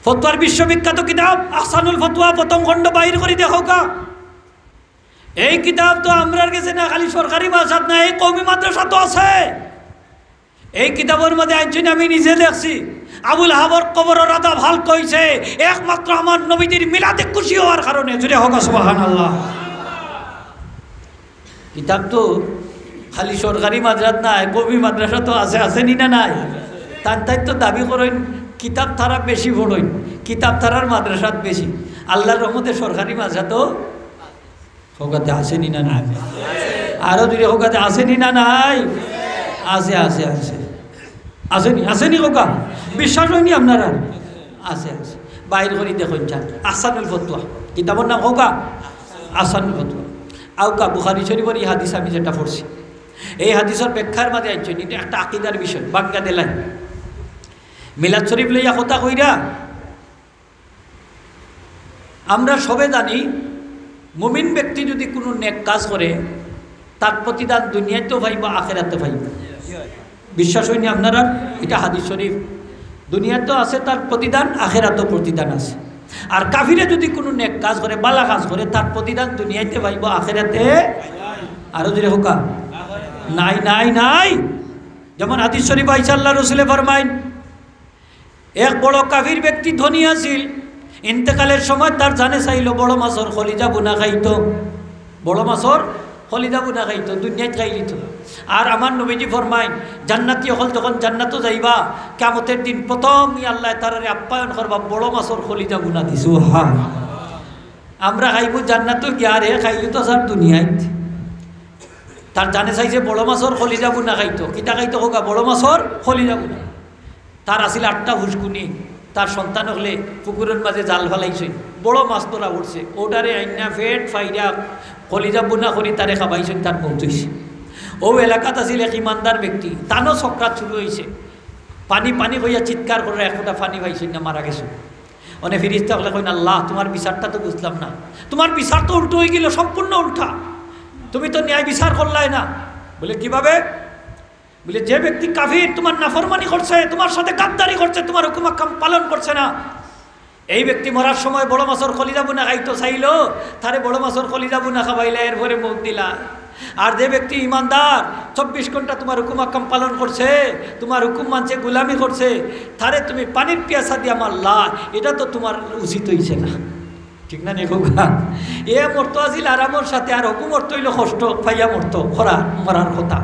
ফতোয়ার বিশ্ববিখ্যাত কিতাব আহসানুল ফতোয়া প্রথম খণ্ড বাইর করে দেখো হোগা। এই কিতাব তো আমরার কাছে না, খালি সরকারি মাদ্রাসাত না, এই কওমি মাদ্রাসা তো আছে। এই কিতাবের মধ্যে একজন আমি নিজে দেখছি আবু লাহাবের কবরের আযাব হালকা হইছে একমাত্র আমার নবীজির মিলাদে খুশি হওয়ার কারণে। জুড়ে হোগা সুবহানাল্লাহ। কিতাব তো খালি সরকারি মাদ্রাসা না, কওমি মাদ্রাসা তো আছে, আছে নি না নাই? তাই তো দাবি করেন কিতাব তারা বেশি পড়েন, কিতাব তারার মাদ্রাসাত বেশি। আল্লাহর রহমতে সরকারি মাদ্রাসা তো হোগাতে আসেনি না নাই? আরো যদি হোগাতে আসেনি না নাই? আছে আছে আছে আসেনি, আসেনি হোগা? বিশ্বাস হয়নি আপনারা? আছে আছে, বাইর করি দেখুন চান। আহসানুল ফতোয়া কিতাবের নাম হোগা আহসানুল ফতোয়া। আউকা বুখারী শরীফের এই হাদিস আমি যেটা পড়ছি, এই হাদিসের ব্যাখ্যার মাঝে আইছেন এটা একটা আকিদার বিষয়। বাগ্যা দেলাই মিলাদ শরীফ লইয়া কথা কইরা আমরা সবে জানি মুমিন ব্যক্তি যদি কোনো নেক কাজ করে তার প্রতিদান দুনিয়াতেও পাইব আখিরাতে পাইব। বিশ্বাস হয়নি আপনারা? এটা হাদিস শরীফ। দুনিয়াতেও আছে তার প্রতিদান, আখিরাতেও প্রতিদান আছে। আর কাফিরে যদি কোনো নেক কাজ করে, বালা কাজ করে, তার প্রতিদান দুনিয়াতে পাইব আখিরাতে আরো যদি হোকা নাই নাই নাই। যেমন হাদিস শরীফ আইসা আল্লাহ রসুলে ফরমাইন এক বড় কাফির ব্যক্তি ধনী আছিল, ইন্তেকালের সময় তার জানে চাইল বড় মাছর খলিজা বুনা খাইতো, বড় মাছর খলিজা বুনা খাইতো, দুনিয়াত খাইলিত। আর আমার নবীজি ফরমাইন জান্নাতি হল যখন জান্নাতও যাইবা কিয়ামতের দিন প্রথম আল্লাহ তারারে আপ্যায়ন করবা বড় মাছর খলিজা বুনা দিছু। হা আমরা খাইব জান্নাতও গিয়া রে খাইলি তো স্যার দুনিয়াত। তার জানে চাইছে বড় মাছর খলিজা বুনা খাইতো, কিতা খাইতো হোক বড় মাছর খলিজা বুনা। তার আসিল 8টা হুসকুনি, তার সন্তান হলে পুকুরের মাঝে জাল ফেলাইছে, বড় মাছ তোরা উঠছে, ওটারে আইনা ফেট ফাইরা খলিজা বুনা করি তারে খাবাইছেন, তার পৌঁছইছে। ও এলাকাত আসিল এক ইমানদার ব্যক্তি, তানও চক্রাত শুরু হয়েছে, পানি পানি হইয়া চিৎকার করে এক ফোঁটা পানি পাইছেন না, মারা গেছে। অনেক ফিরিস্তা হলে কইন আল্লাহ তোমার বিচারটা তো বুঝলাম না, তোমার বিচার তো উল্টো হয়ে গেল, সম্পূর্ণ উল্টা, তুমি তো ন্যায় বিচার করলাই না। বলে কিভাবে? বলে যে ব্যক্তি কাফির, তোমার নাফরমানি করছে, তোমার সাথে গাদ্দারি করছে, তোমার হুকুম আহকাম পালন করছে না, এই ব্যক্তি মরার সময় বড় মাছর খলিজা বুনা খাইতো চাইল, তারে বড় মাছর খলিজা বুনা খাবাইলে, এরপরে মুখ দিলা। আর যে ব্যক্তি ইমানদার 24 ঘন্টা তোমার হুকুম আহকাম পালন করছে, তোমার হুকুম মানছে, গুলামি করছে, তারে তুমি পানির পিয়াসা দিয়া মারলা, এটা তো তোমার উচিত হইছে না, ঠিক না? নেখোগা এ মরতো আছিল আরামর সাথে, আর হুকুম অর্থ হইল কষ্ট পাইয়া মরতো, খরা মরার কথা।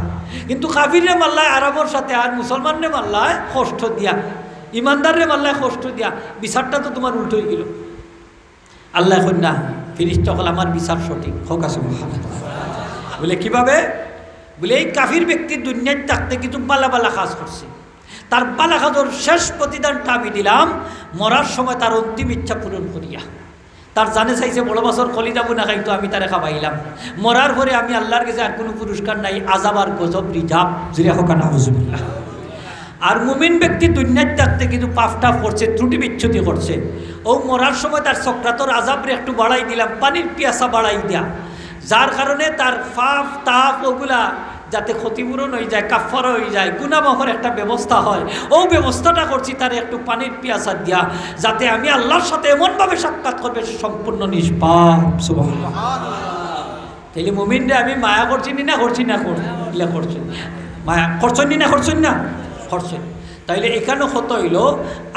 কিন্তু কাফিরে মাল্লায় আরামর সাথে, আর মুসলমানরে মাল্লায় কষ্ট দিয়া, ইমানদারে মাল্লায় কষ্ট দিয়া, বিচারটা তো তোমার উল্টো হয়ে গেল। আল্লাহ এখন না ফিরিস্তা হল আমার বিচার সঠিক হোক আছে। বলে কিভাবে? বলে এই কাফির ব্যক্তি দুনিয়ায় থাকতে কিছু বালা বালা কাজ করছে, তার বালা কাজের শেষ প্রতিদানটা আমি দিলাম মরার সময় তার অন্তিম ইচ্ছা পূরণ করিয়া। তার জানে চাইছে বড় মাছর খলিজা বুনা খাইতো, আমি তারে খাবাইলাম, মরার পরে আমি আল্লাহর কাছে আর কোনো পুরস্কার নাই, আযাব আর গজব রিজাব জুড়ে হোক না হুজুবিল্লাহ। আর মুমিন ব্যক্তি দুনিয়ায় থাকতে কিন্তু পাফটাফ করছে, ত্রুটি বিচ্ছুতি করছে, ও মরার সময় তার চক্রাতর আযাবরে একটু বাড়াই দিলাম, পানির পিয়াসা বাড়াই দেয়া, যার কারণে তার ফাফ তাপ ওগুলা যাতে ক্ষতিপূরণ হয়ে যায়, কাফারা হয়ে যায়, গুনাহ মাফের একটা ব্যবস্থা হয়, ও ব্যবস্থাটা করছি তার একটু পানির পিয়াসা দিয়া, যাতে আমি আল্লাহর সাথে এমনভাবে সাক্ষাৎ করবে সম্পূর্ণ নিষ্পাপ। সুবহানাল্লাহ। তাইলে মুমিনরে আমি মায়া করছি না করছি না করছি, মায়া করছেন না করছেন না করছেন। তাইলে এখানে কত হইল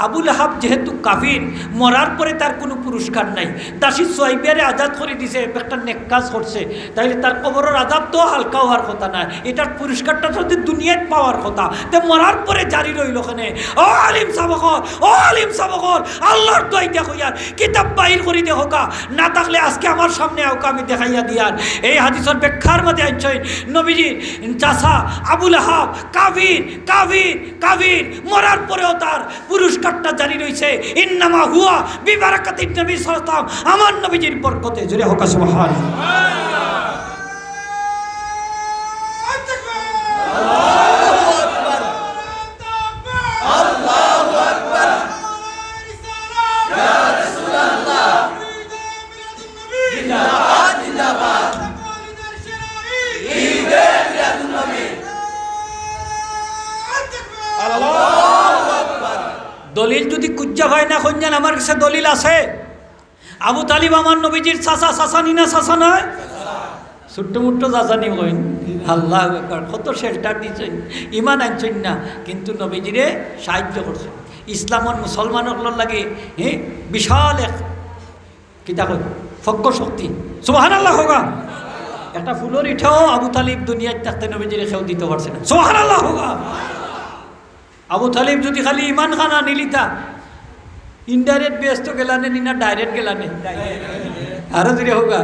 আবুল আহাব যেহেতু কাফির, মরার পরে তার কোনো পুরস্কার নাই, দাসী সোয়াইবিয়ারে আজাদ করে দিছে, একটা নেক কাজ করছে, তাইলে তার কবরের আজাদ তো হালকা হওয়ার কথা না, এটার পুরস্কারটা যদি দুনিয়ায় পাওয়ার কথা, তো মরার পরে জারি রইল ওখানে। ও আলিম সাবকর, ও আলিম সাবকর, আল্লাহর দোয়াই দেখো ইয়ার কিতাব বাহির করে দেখো কা, না থাকলে আজকে আমার সামনে আওকা আমি দেখাইয়া দিয়ার। এই হাদিসের ব্যাখ্যার মধ্যে আনছেন নবীজি চাচা আবুল আহাব কাফির কাফির কাফির, মরার পরেও তার পুরস্কারটা জারি রয়েছে, ইন্নামা হুয়া বিবারাকাতিন নবী সাল্লাল্লাহু আলাইহি ওয়াসাল্লাম, আমার নবীজির বরকতে। জোরে হোক সুবহানাল্লাহ। দলিল যদি কুজ্জা হয় না খঞ্জান, আমার কাছে দলিল আছে। আবু তালিব আমার নবীজির চাচা, চাচানি না চাচা নয়, ছোট্ট মুট্ট চাচানি হইন। আল্লাহ কত শেল্টার দিচ্ছেন, ইমান আনছেন না, কিন্তু নবীজিরে সাহায্য করছেন। ইসলামর মুসলমানের লাগে বিশাল এক কিতা কই ফক্ক শক্তি। সুবহানাল্লাহ হোগা। একটা ফুলের ইটাও আবু তালিব দুনিয়ায় থাকতে নবীজিরে খেউ দিতে পারছে না। সুবহানাল্লাহ হোগা। আবু তালিব যদি খালি ইমান খানা নিলিতা, ইনডাইরেক্ট বেস তো গেলানে নি না ডাইরেক্ট গেলানে, আরো যদি হোগা।